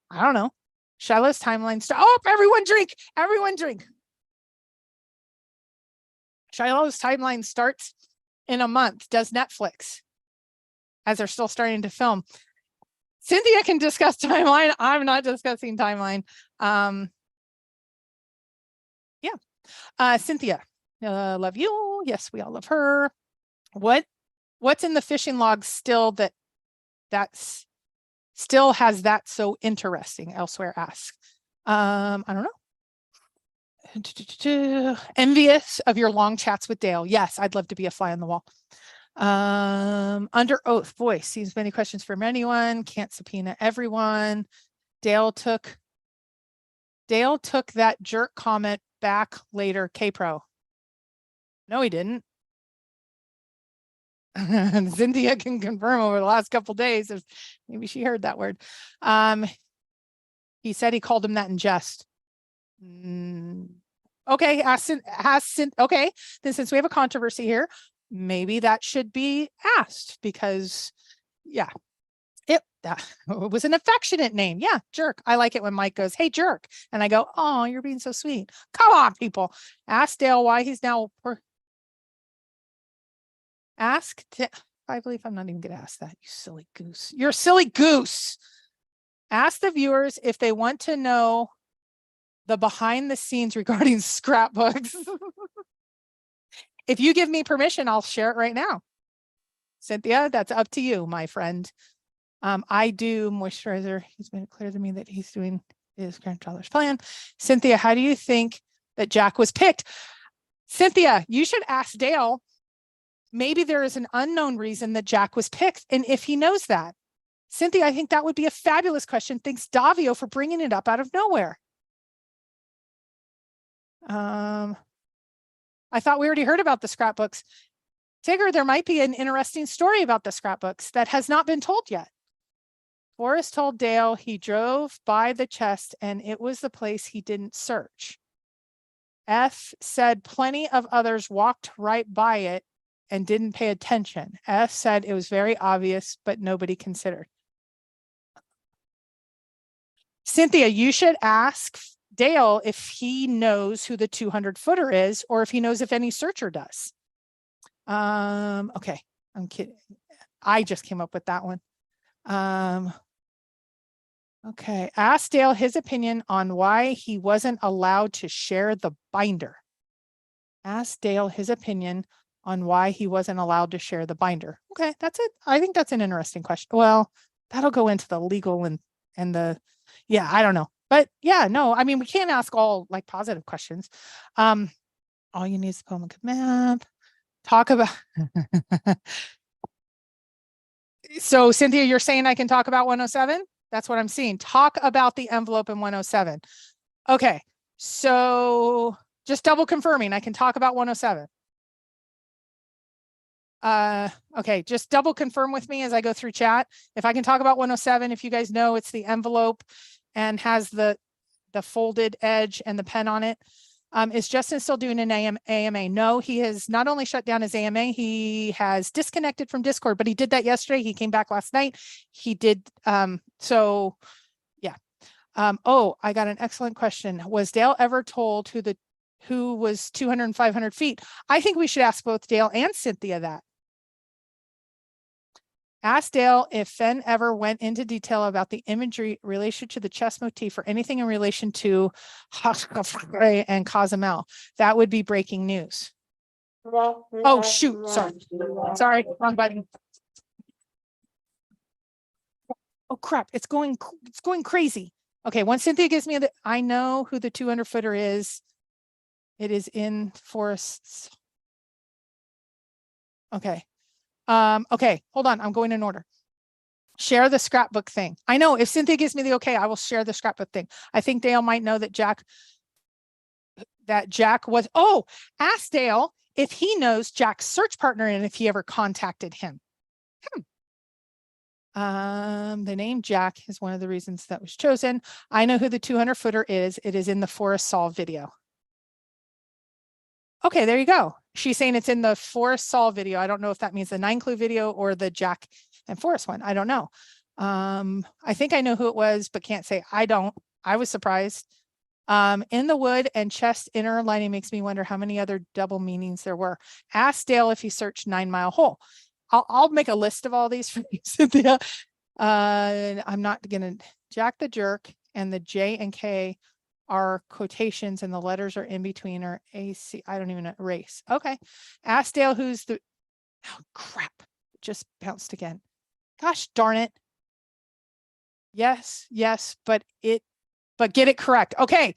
I don't know. Shiloh's timeline. Oh, everyone drink. Everyone drink. Shiloh's timeline starts in a month. Does Netflix, as they're still starting to film. Cynthia can discuss timeline. I'm not discussing timeline. Yeah. Cynthia, love you. Yes, we all love her. What's in the fishing log still that's still has that so interesting? Elsewhere ask. I don't know. Envious of your long chats with Dale. Yes, I'd love to be a fly on the wall. Under oath voice seems many questions from anyone. Can't subpoena everyone. Dale took that jerk comment back later. K-Pro. No, he didn't. Cynthia can confirm over the last couple of days. Maybe she heard that word. He said he called him that in jest. Okay, okay. Then since we have a controversy here, maybe that should be asked because, yeah, it was an affectionate name. Yeah, jerk. I like it when Mike goes, "Hey, jerk," and I go, "Oh, you're being so sweet." Come on, people. Ask Dale why he's now. I believe I'm not even going to ask that. You silly goose. You're a silly goose. Ask the viewers if they want to know the behind the scenes regarding scrapbooks. If you give me permission, I'll share it right now. Cynthia, that's up to you, my friend. I do moisturizer. He's made it clear to me that he's doing his grandfather's plan. Cynthia, how do you think that Jack was picked? Cynthia, you should ask Dale. Maybe there is an unknown reason that Jack was picked. And if he knows that, Cynthia, I think that would be a fabulous question. Thanks, Davio, for bringing it up out of nowhere. I thought we already heard about the scrapbooks. Tigger, there might be an interesting story about the scrapbooks that has not been told yet. Forrest told Dale he drove by the chest and it was the place he didn't search. F said plenty of others walked right by it and didn't pay attention. F said it was very obvious, but nobody considered. Cynthia, you should ask Dale if he knows who the 200-footer is or if he knows if any searcher does. Okay, I'm kidding. I just came up with that one. Okay, ask Dale his opinion on why he wasn't allowed to share the binder. Ask Dale his opinion on why he wasn't allowed to share the binder. Okay, that's it. I think that's an interesting question. Well, that'll go into the legal and the, yeah, I don't know. But yeah, no, I mean, we can't ask all like positive questions. All you need is the Poem map. Talk about. So Cynthia, you're saying I can talk about 107? That's what I'm seeing. Talk about the envelope in 107. Okay, so just double confirming I can talk about 107. Okay, just double confirm with me as I go through chat. If I can talk about 107, if you guys know it's the envelope and has the the folded edge and the pen on it. Is Justin still doing an AMA? No, he has not only shut down his AMA, he has disconnected from Discord, but he did that yesterday. He came back last night. He did. So yeah. Oh, I got an excellent question. Was Dale ever told who was 200 and 500 feet? I think we should ask both Dale and Cynthia that. Ask Dale if Fenn ever went into detail about the imagery relation to the chess motif or anything in relation to and Cozumel. That would be breaking news. Oh, shoot. Sorry. Wrong button. Oh, crap. It's going crazy. Okay. Once Cynthia gives me I know who the 200 footer is. It is in Forrest's. Okay. Okay, hold on. I'm going in order. Share the scrapbook thing. I know if Cynthia gives me the okay, I will share the scrapbook thing. I think Dale might know that Jack was, ask Dale if he knows Jack's search partner and if he ever contacted him. The name Jack is one of the reasons that was chosen. I know who the 200 footer is. It is in the Forrest Solve video. Okay, there you go. She's saying it's in the Forrest Solve video. I don't know if that means the 9 clue video or the Jack and Forrest one. I don't know. I think I know who it was, but can't say. I don't. I was surprised. In the wood and chest inner lining makes me wonder how many other double meanings there were. Ask Dale if he searched 9 Mile Hole. I'll make a list of all these for you, Cynthia. I'm not gonna. Jack the Jerk and the J and K are quotations and the letters are in between, or AC. I don't even know. Race. Okay. Ask Dale who's the. Oh crap! Just bounced again. Gosh darn it. Yes, but get it correct. Okay.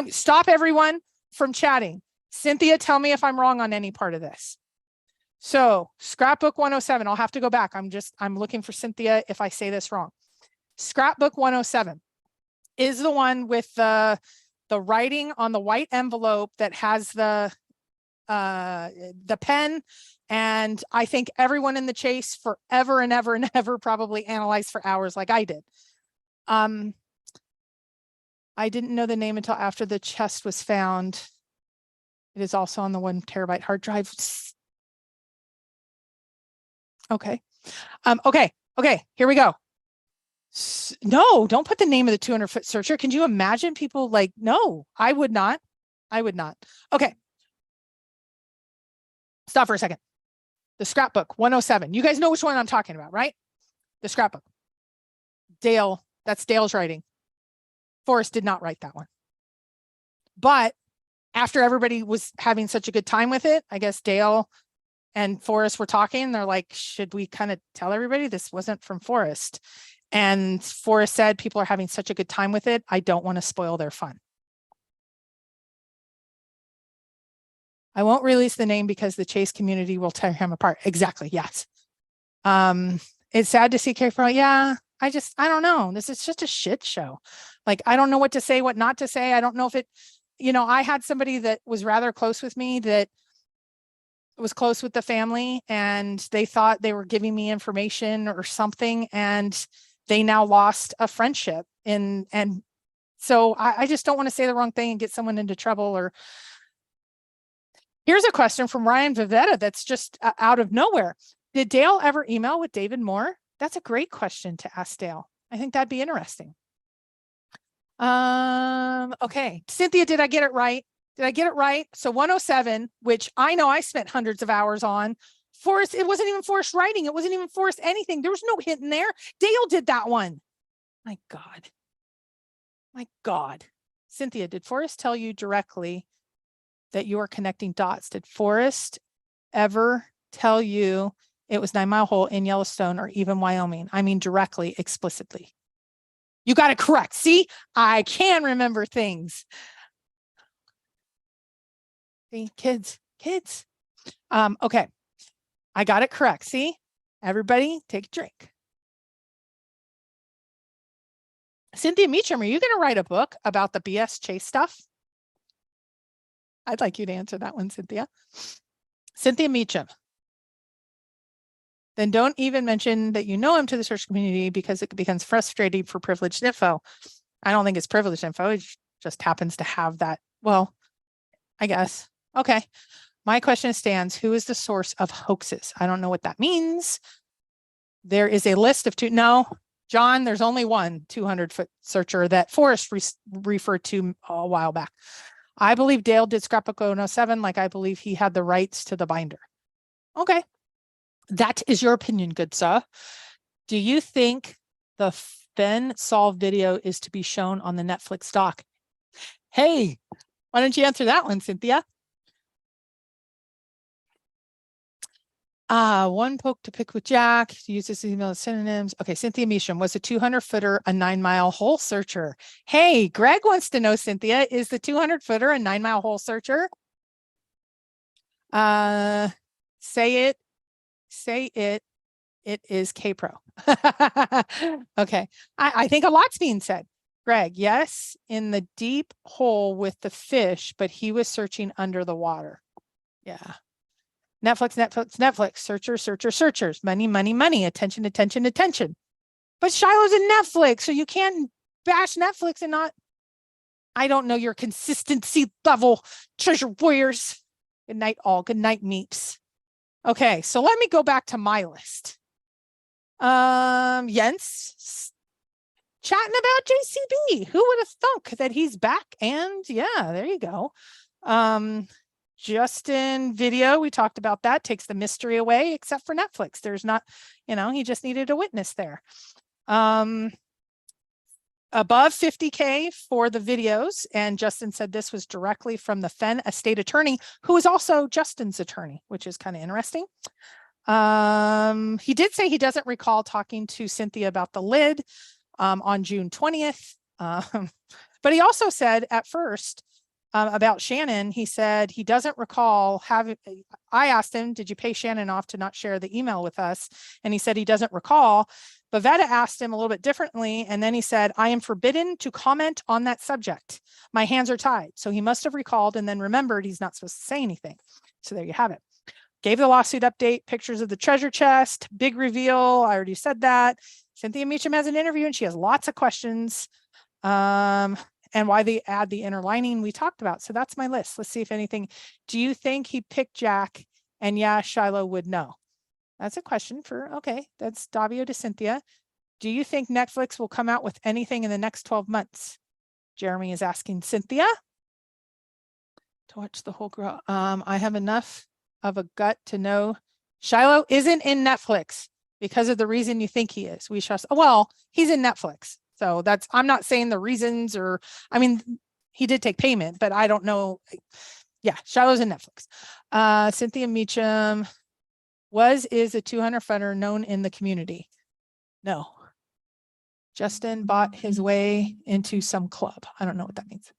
Stop everyone from chatting. Cynthia, tell me if I'm wrong on any part of this. So scrapbook 107, I'll have to go back. I'm looking for Cynthia if I say this wrong. Scrapbook 107 is the one with the writing on the white envelope that has the pen. And I think everyone in the chase forever and ever and ever probably analyzed for hours like I did. I didn't know the name until after the chest was found. It is also on the 1 terabyte hard drive. Okay. Okay. Here we go. No, don't put the name of the 200 foot searcher. Can you imagine people like, no, I would not. Okay. Stop for a second. The scrapbook 107. You guys know which one I'm talking about, right? The scrapbook. Dale, that's Dale's writing. Forrest did not write that one. But after everybody was having such a good time with it, I guess Dale and Forrest were talking. They're like, should we kind of tell everybody this wasn't from Forrest? And Forrest said, people are having such a good time with it. I don't want to spoil their fun. I won't release the name because the chase community will tear him apart. Exactly. Yes. It's sad to see Careful. Yeah. I don't know. This is just a shit show. Like, I don't know what to say, what not to say. I don't know if it, I had somebody that was rather close with me that was close with the family and they thought they were giving me information or something. And they now lost a friendship and so I just don't want to say the wrong thing and get someone into trouble. Or here's a question from Ryan Vivetta that's just out of nowhere. Did Dale ever email with David Moore? That's a great question to ask Dale. I think that'd be interesting. Okay. Cynthia, did I get it right? So 107, which I know I spent hundreds of hours on. Forrest, it wasn't even Forrest writing. It wasn't even Forrest anything. There was no hint in there. Dale did that one. My God. Cynthia, did Forrest tell you directly that you are connecting dots? Did Forrest ever tell you it was 9 Mile Hole in Yellowstone or even Wyoming? I mean, directly, explicitly. You got it correct. See, I can remember things. See, kids. Okay. I got it correct. See, everybody take a drink. Cynthia Meacham, are you going to write a book about the BS chase stuff? I'd like you to answer that one, Cynthia. Cynthia Meacham. Then don't even mention that you know him to the search community because it becomes frustrating for privileged info. I don't think it's privileged info. It's just happens to have that. Well, I guess. Okay. My question stands, who is the source of hoaxes? I don't know what that means. There is a list of no, John, there's only one 200-foot searcher that Forrest referred to a while back. I believe Dale did scrapbook 007, like I believe he had the rights to the binder. Okay. That is your opinion, good sir. Do you think the Fenn solve video is to be shown on the Netflix doc? Hey, why don't you answer that one, Cynthia? One poke to pick with Jack. To use this email as synonyms. Okay, Cynthia Measham, was a 200-footer a 9-mile hole searcher? Hey, Greg wants to know, Cynthia, is the 200-footer a 9-mile hole searcher? Say it. It is K-Pro. Okay, I think a lot's being said. Greg, yes, in the deep hole with the fish, but he was searching under the water. Yeah. Netflix, searchers, money, attention. But Shiloh's in Netflix, so you can't bash Netflix and not, I don't know your consistency level, treasure warriors. Good night, all. Good night, meeps. Okay, so let me go back to my list. Jens chatting about JCB. Who would have thunk that he's back? And yeah, there you go. Justin video, we talked about that, takes the mystery away, except for Netflix. There's not, he just needed a witness there. Above 50K for the videos, and Justin said this was directly from the Fenn estate attorney, who is also Justin's attorney, which is kind of interesting. He did say he doesn't recall talking to Cynthia about the lid on June 20th. But he also said at first about Shannon, he said he doesn't recall having, I asked him, did you pay Shannon off to not share the email with us? And he said he doesn't recall. Bavetta asked him a little bit differently. And then he said, I am forbidden to comment on that subject. My hands are tied. So he must have recalled and then remembered he's not supposed to say anything. So there you have it. Gave the lawsuit update, pictures of the treasure chest, big reveal. I already said that. Cynthia Meacham has an interview and she has lots of questions. And why they add the inner lining we talked about. So that's my list. Let's see if anything. Do you think he picked Jack? And yeah, Shiloh would know. That's a question for, okay, that's Davio to Cynthia. Do you think Netflix will come out with anything in the next 12 months? Jeremy is asking Cynthia to watch the whole girl. I have enough of a gut to know Shiloh isn't in Netflix because of the reason you think he is. We shall, well, he's in Netflix. So that's, I'm not saying the reasons or, I mean, he did take payment, but I don't know. Yeah, Shiloh's in Netflix. Cynthia Meacham is a 200-footer known in the community. No. Justin bought his way into some club. I don't know what that means.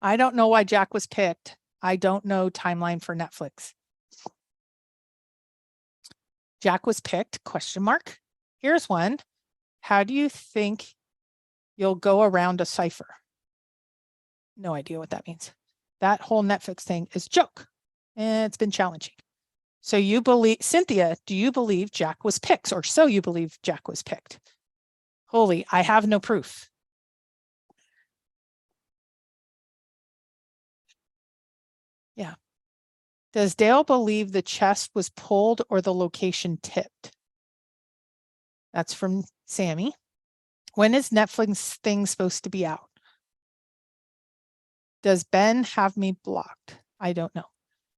I don't know why Jack was picked. I don't know timeline for Netflix. Jack was picked, question mark. Here's one. How do you think you'll go around a cipher? No idea what that means. That whole Netflix thing is a joke. And it's been challenging. So you believe, Cynthia, do you believe Jack was picked? Or so you believe Jack was picked? Holy, I have no proof. Yeah. Does Dale believe the chest was pulled or the location tipped? That's from Sammy. When is Netflix thing supposed to be out? Does Ben have me blocked? I don't know.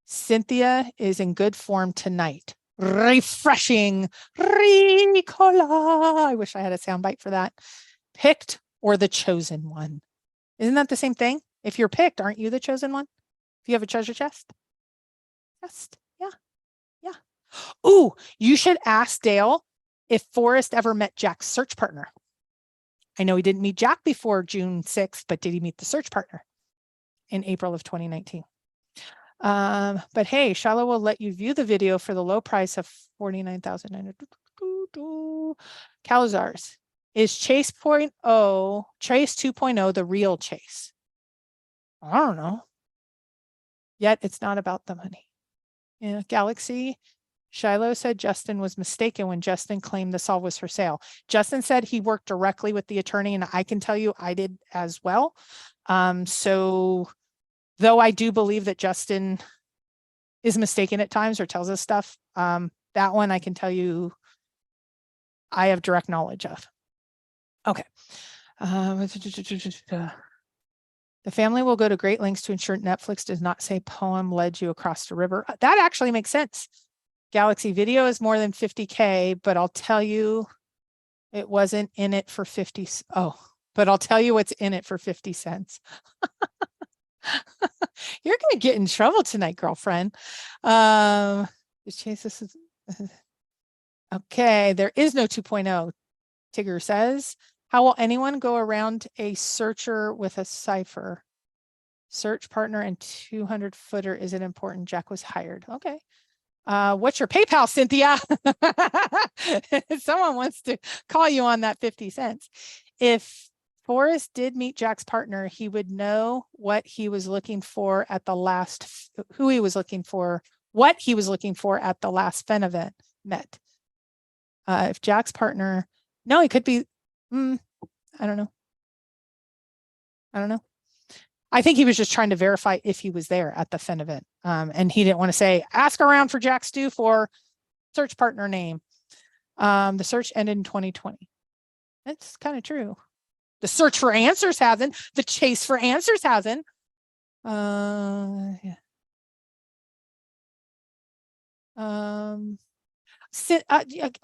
Cynthia is in good form tonight. Refreshing. Ricola. I wish I had a soundbite for that. Picked or the chosen one? Isn't that the same thing? If you're picked, aren't you the chosen one? If you have a treasure chest? Yeah. Ooh, you should ask Dale if Forrest ever met Jack's search partner. I know he didn't meet Jack before June 6th, but did he meet the search partner in April of 2019? But hey, Shiloh will let you view the video for the low price of $49,900. Cowlazars. Is Chase 2.0 the real Chase? I don't know. Yet it's not about the money. Yeah, Galaxy. Shiloh said Justin was mistaken when Justin claimed the solve was for sale. Justin said he worked directly with the attorney, and I can tell you I did as well. So though I do believe that Justin is mistaken at times or tells us stuff, that one I can tell you I have direct knowledge of. Okay. The family will go to great lengths to ensure Netflix does not say poem led you across the river. That actually makes sense. Galaxy Video is more than 50K, but I'll tell you it wasn't in it for 50. Oh, but I'll tell you what's in it for 50 cents. You're going to get in trouble tonight, girlfriend. Chase, this is okay. There is no 2.0. Tigger says, how will anyone go around a searcher with a cipher? Search partner and 200 footer is it important? Jack was hired. Okay. What's your PayPal, Cynthia? Someone wants to call you on that 50 cents. If Forrest did meet Jack's partner, he would know what he was looking for at the last, who he was looking for, what he was looking for at the last Fenn event met. If Jack's partner, no, he could be, I don't know. I think he was just trying to verify if he was there at the Fenn event. And he didn't want to say, ask around for Jack Stu for search partner name. The search ended in 2020. That's kind of true. The search for answers hasn't. The chase for answers hasn't. Yeah.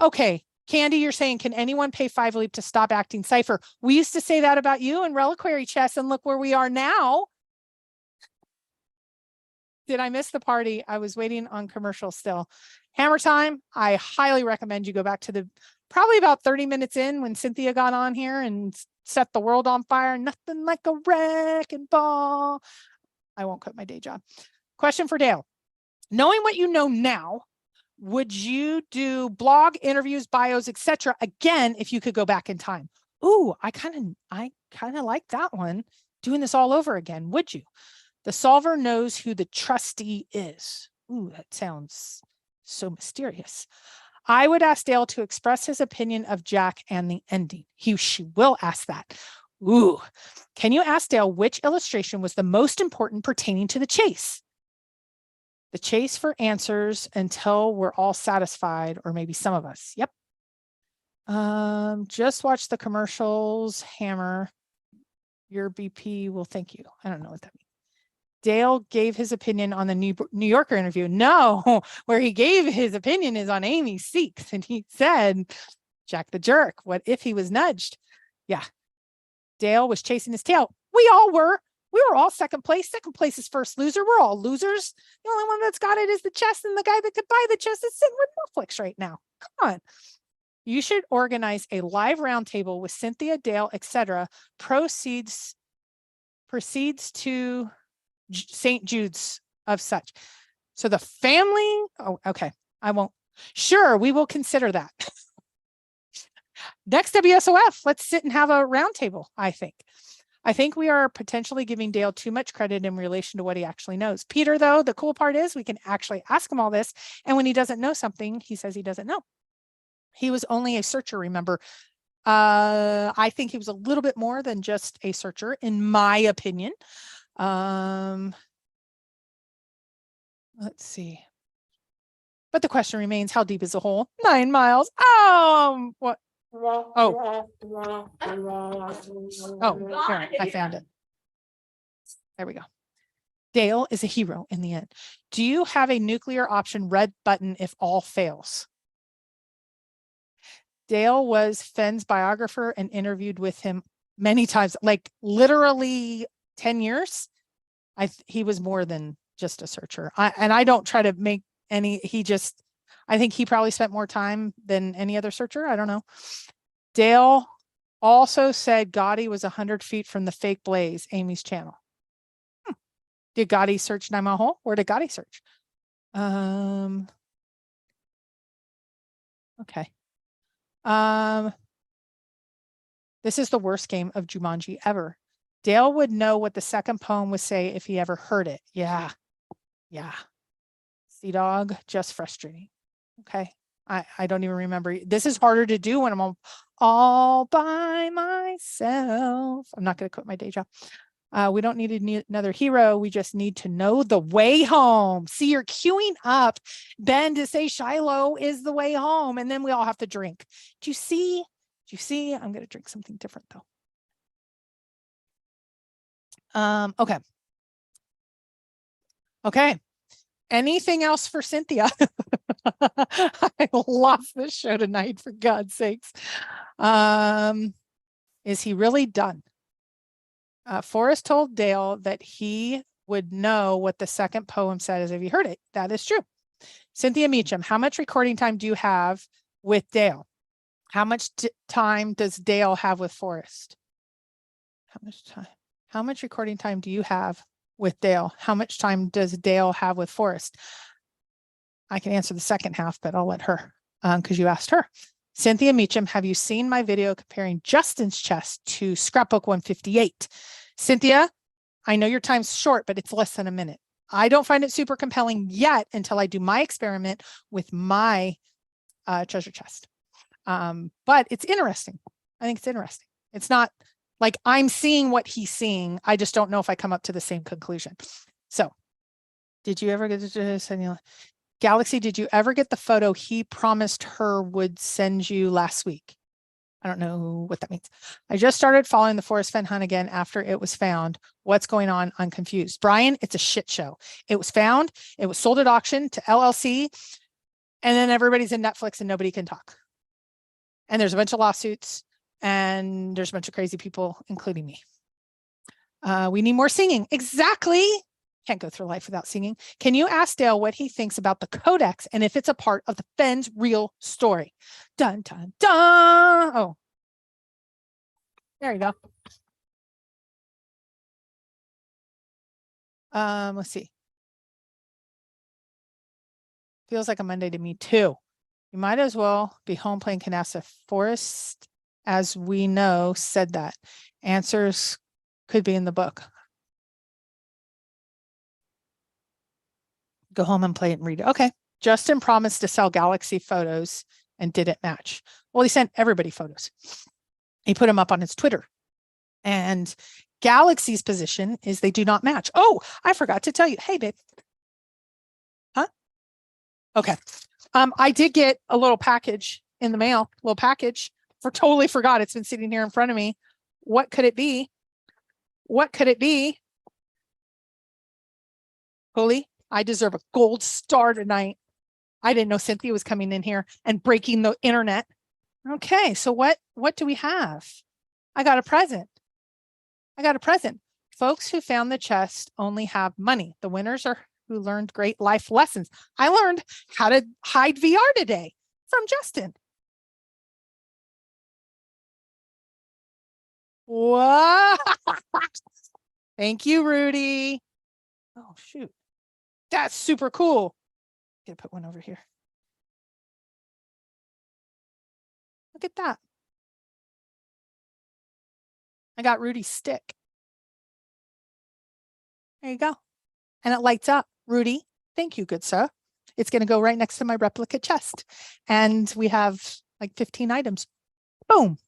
Okay. Candy, you're saying, can anyone pay 5 leap to stop acting cipher? We used to say that about you in Reliquary Chess, and look where we are now. Did I miss the party? I was waiting on commercial still. Hammer time. I highly recommend you go back to the probably about 30 minutes in when Cynthia got on here and set the world on fire. Nothing like a wrecking ball. I won't quit my day job. Question for Dale. Knowing what you know now, would you do blog interviews, bios, etc. again if you could go back in time? Ooh, I kind of like that one. Doing this all over again, would you? The solver knows who the trustee is. Ooh, that sounds so mysterious. I would ask Dale to express his opinion of Jack and the ending. She will ask that. Ooh, can you ask Dale which illustration was the most important pertaining to the chase? The chase for answers until we're all satisfied, or maybe some of us. Yep. Just watch the commercials. Hammer. Your BP will thank you. I don't know what that means. Dale gave his opinion on the New Yorker interview. No, where he gave his opinion is on Amy Seeks. And he said, Jack the jerk. What if he was nudged? Yeah. Dale was chasing his tail. We all were. We were all second place. Second place is first loser. We're all losers. The only one that's got it is the chest, and the guy that could buy the chest is sitting with Netflix right now. Come on. You should organize a live roundtable with Cynthia, Dale, etc. Proceeds to St. Jude's of such. So the family. Oh, okay. I won't. Sure, we will consider that. Next WSOF, let's sit and have a roundtable, I think we are potentially giving Dale too much credit in relation to what he actually knows. Peter, though, the cool part is we can actually ask him all this. And when he doesn't know something, he says he doesn't know. He was only a searcher, remember. I think he was a little bit more than just a searcher, in my opinion. Let's see. But the question remains, how deep is the hole? 9 miles. What? Oh, here, I found it. There we go. Dale is a hero in the end. Do you have a nuclear option red button if all fails? Dale was Fenn's biographer and interviewed with him many times, like literally 10 years. He was more than just a searcher. And I don't try to make any, I think he probably spent more time than any other searcher. I don't know. Dale also said Gotti was 100 feet from the fake blaze, Amy's channel. Did Gotti search 9 Mile Hole? Where did Gotti search? Okay. This is the worst game of Jumanji ever. Dale would know what the second poem would say if he ever heard it. Yeah. Sea Dog, just frustrating. Okay. I don't even remember. This is harder to do when I'm all by myself. I'm not going to quit my day job. We don't need another hero. We just need to know the way home. See, you're queuing up Ben to say Shiloh is the way home, and then we all have to drink. Do you see? Do you see? I'm going to drink something different though. Okay. Okay. Anything else for Cynthia? I lost this show tonight, for God's sakes. Is he really done? Forrest told Dale that he would know what the second poem said as if he heard it. That is true. Cynthia Meacham, how much recording time do you have with Dale? How much time does Dale have with Forrest? How much time? How much recording time do you have with Dale? How much time does Dale have with Forrest? I can answer the second half, but I'll let her because you asked her. Cynthia Meacham, have you seen my video comparing Justin's chest to Scrapbook 158? Cynthia, I know your time's short, but it's less than a minute. I don't find it super compelling yet until I do my experiment with my treasure chest. But it's interesting. I think it's interesting. It's not like I'm seeing what he's seeing. I just don't know if I come up to the same conclusion. So did you ever get to Galaxy, did you ever get the photo he promised her would send you last week? I don't know what that means. I just started following the Forrest Fenn hunt again after it was found. What's going on? I'm confused. Brian, it's a shit show. It was found. It was sold at auction to LLC. And then everybody's in Netflix and nobody can talk. And there's a bunch of lawsuits and there's a bunch of crazy people, including me. We need more singing. Exactly. Can't go through life without singing. Can you ask Dale what he thinks about the codex and if it's a part of the Fenn's real story? Dun, dun, dun. Oh, there you go. Let's see. Feels like a Monday to me too. You might as well be home playing canasta. Forrest, as we know, said that. Answers could be in the book. Go home and play it and read it. Okay. Justin promised to sell Galaxy photos and didn't match. Well, he sent everybody photos. He put them up on his Twitter. And Galaxy's position is they do not match. Oh, I forgot to tell you. Hey, babe. Huh? Okay. I did get a little package in the mail, little package. Totally forgot. It's been sitting here in front of me. What could it be? What could it be? Holy, I deserve a gold star tonight. I didn't know Cynthia was coming in here and breaking the internet. Okay, so what do we have? I got a present. I got a present. Folks who found the chest only have money. The winners are who learned great life lessons. I learned how to hide VR today from Justin. What? Thank you, Rudy. Oh, shoot. That's super cool. Gonna put one over here. Look at that. I got Rudy's stick. There you go. And it lights up. Rudy, thank you, good sir. It's going to go right next to my replica chest. And we have like 15 items. Boom.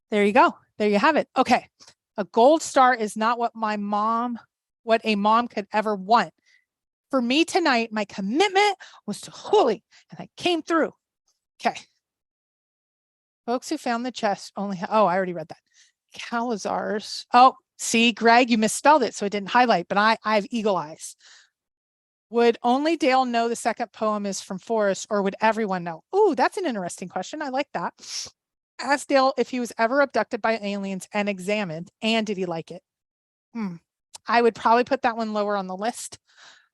There you go. There you have it. Okay. A gold star is not what a mom could ever want. For me tonight, my commitment was to Holy, and I came through. Okay. Folks who found the chest only oh, I already read that. Cowlazars. Oh, see, Greg, you misspelled it, so it didn't highlight, but I have eagle eyes. Would only Dale know the second poem is from Forrest, or would everyone know? Ooh, that's an interesting question. I like that. Ask Dale if he was ever abducted by aliens and examined, and did he like it? I would probably put that one lower on the list.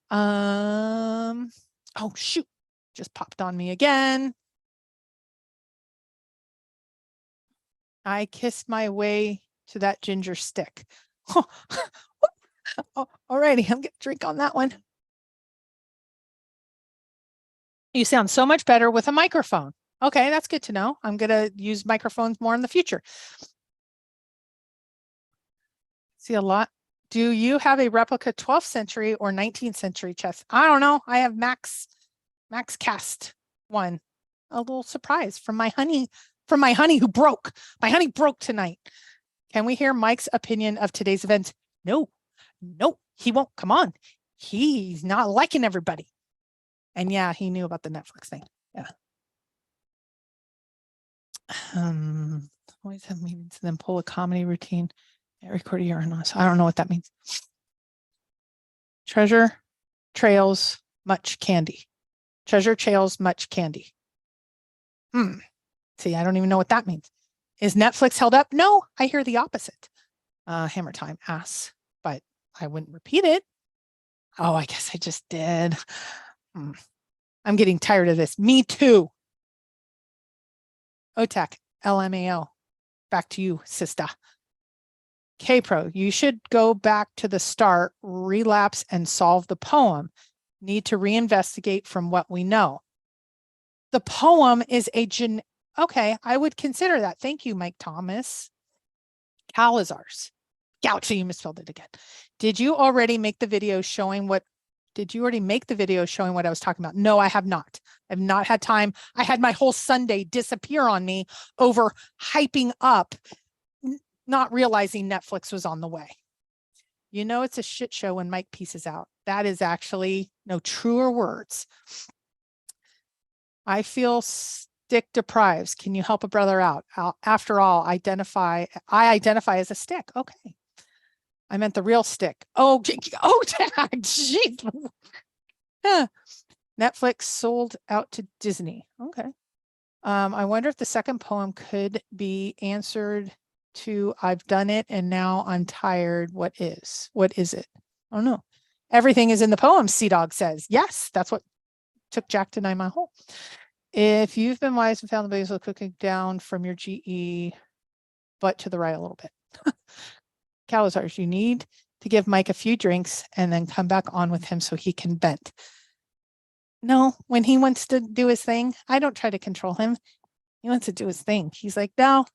Oh, shoot. Just popped on me again. I kissed my way to that ginger stick. Oh, alrighty, I'm getting a drink on that one. You sound so much better with a microphone. Okay, that's good to know. I'm going to use microphones more in the future. See a lot. Do you have a replica 12th century or 19th century chest? I don't know. I have max cast one. A little surprise from my honey who broke. My honey broke tonight. Can we hear Mike's opinion of today's event? No, he won't. Come on. He's not liking everybody. And yeah, he knew about the Netflix thing. Yeah. Always have meetings and then pull a comedy routine. Record a year on us. I don't know what that means. Treasure trails much candy. Treasure trails much candy. See, I don't even know what that means. Is Netflix held up? No, I hear the opposite. Hammer time asks, but I wouldn't repeat it. Oh, I guess I just did. I'm getting tired of this. Me too. OTAC, LMAO. Back to you, sister. K-Pro, you should go back to the start, relapse, and solve the poem. Need to reinvestigate from what we know. The poem is okay, I would consider that. Thank you, Mike Thomas. Cowlazars. Galaxy, you misspelled it again. Did you already make the video showing what I was talking about? No, I have not. I've not had time. I had my whole Sunday disappear on me over hyping up, not realizing Netflix was on the way. You know, it's a shit show when Mike pieces out. That is actually no truer words. I feel stick deprived. Can you help a brother out? After all, I identify as a stick. Okay. I meant the real stick. Oh, geez. Netflix sold out to Disney. Okay. I wonder if the second poem could be answered to I've done it and now I'm tired. What is it? I don't know. Everything is in the poem, Sea Dog says. Yes, that's what took Jack to 9 Mile Hole. If you've been wise and found the basil cooking down from your GE, but to the right a little bit. Cowlazars, you need to give Mike a few drinks and then come back on with him so he can vent. No, when he wants to do his thing, I don't try to control him. He wants to do his thing. He's like, no.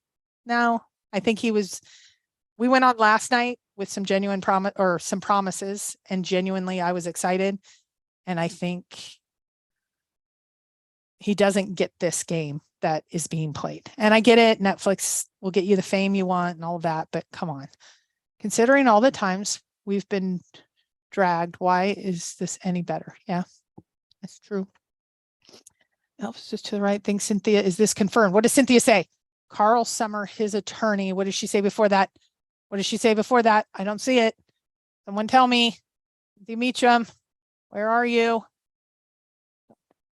I think we went on last night with some genuine promises, and genuinely I was excited. And I think he doesn't get this game that is being played. And I get it. Netflix will get you the fame you want and all of that, but come on. Considering all the times we've been dragged, why is this any better? Yeah, that's true. Elvis is to the right thing. Cynthia, is this confirmed? What does Cynthia say? Carl Summer, his attorney. What did she say before that? I don't see it. Someone tell me. Dimitri, where are you?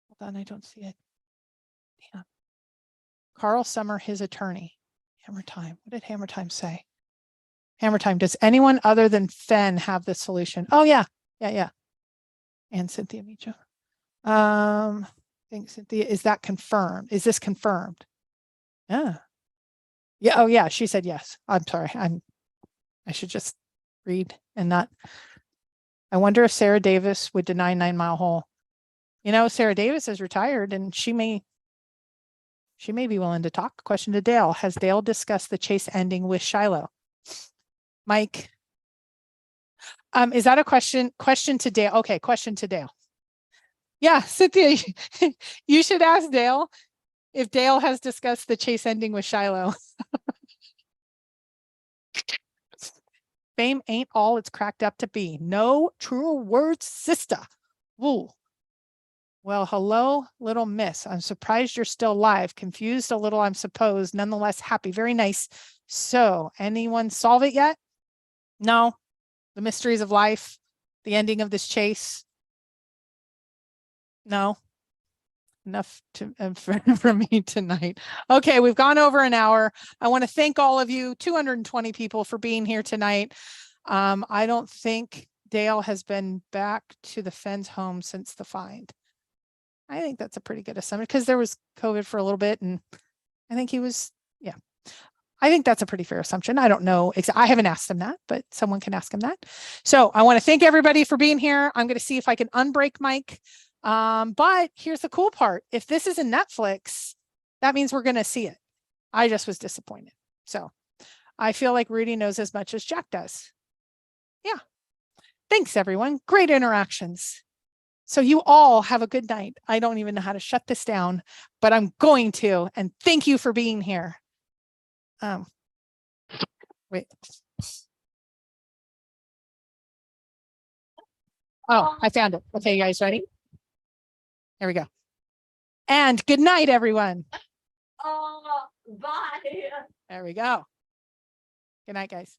Hold on, I don't see it. Damn. Carl Summer, his attorney. Hammer time. What did Hammer time say? Hammer time. Does anyone other than Fenn have the solution? Oh, yeah. And Cynthia Micho. I think Cynthia, is that confirmed? Is this confirmed? Yeah. Oh, yeah. She said yes. I'm sorry. I should just read and not. I wonder if Sarah Davis would deny 9 Mile Hole. You know, Sarah Davis is retired and she may be willing to talk. Question to Dale. Has Dale discussed the chase ending with Shiloh? Mike, is that a question? Question to Dale. Okay, question to Dale. Yeah, Cynthia, you should ask Dale if Dale has discussed the chase ending with Shiloh. Fame ain't all it's cracked up to be. No truer words, sister. Woo. Well, hello, little miss. I'm surprised you're still alive. Confused a little, I'm supposed. Nonetheless, happy. Very nice. So, anyone solve it yet? No. The mysteries of life, the ending of this chase. No. Enough for me tonight. Okay, we've gone over an hour. I want to thank all of you, 220 people, for being here tonight. I don't think Dale has been back to the Fenn's home since the find. I think that's a pretty good assumption because there was COVID for a little bit, and I think he was, yeah. I think that's a pretty fair assumption. I don't know. I haven't asked him that, but someone can ask him that. So I want to thank everybody for being here. I'm going to see if I can unbreak Mike. But here's the cool part. If this is in Netflix, that means we're going to see it. I just was disappointed. So I feel like Rudy knows as much as Jack does. Yeah. Thanks, everyone. Great interactions. So you all have a good night. I don't even know how to shut this down, but I'm going to. And thank you for being here. Wait. Oh, I found it. Okay, you guys ready? Here we go. And good night, everyone. Bye. There we go. Good night, guys.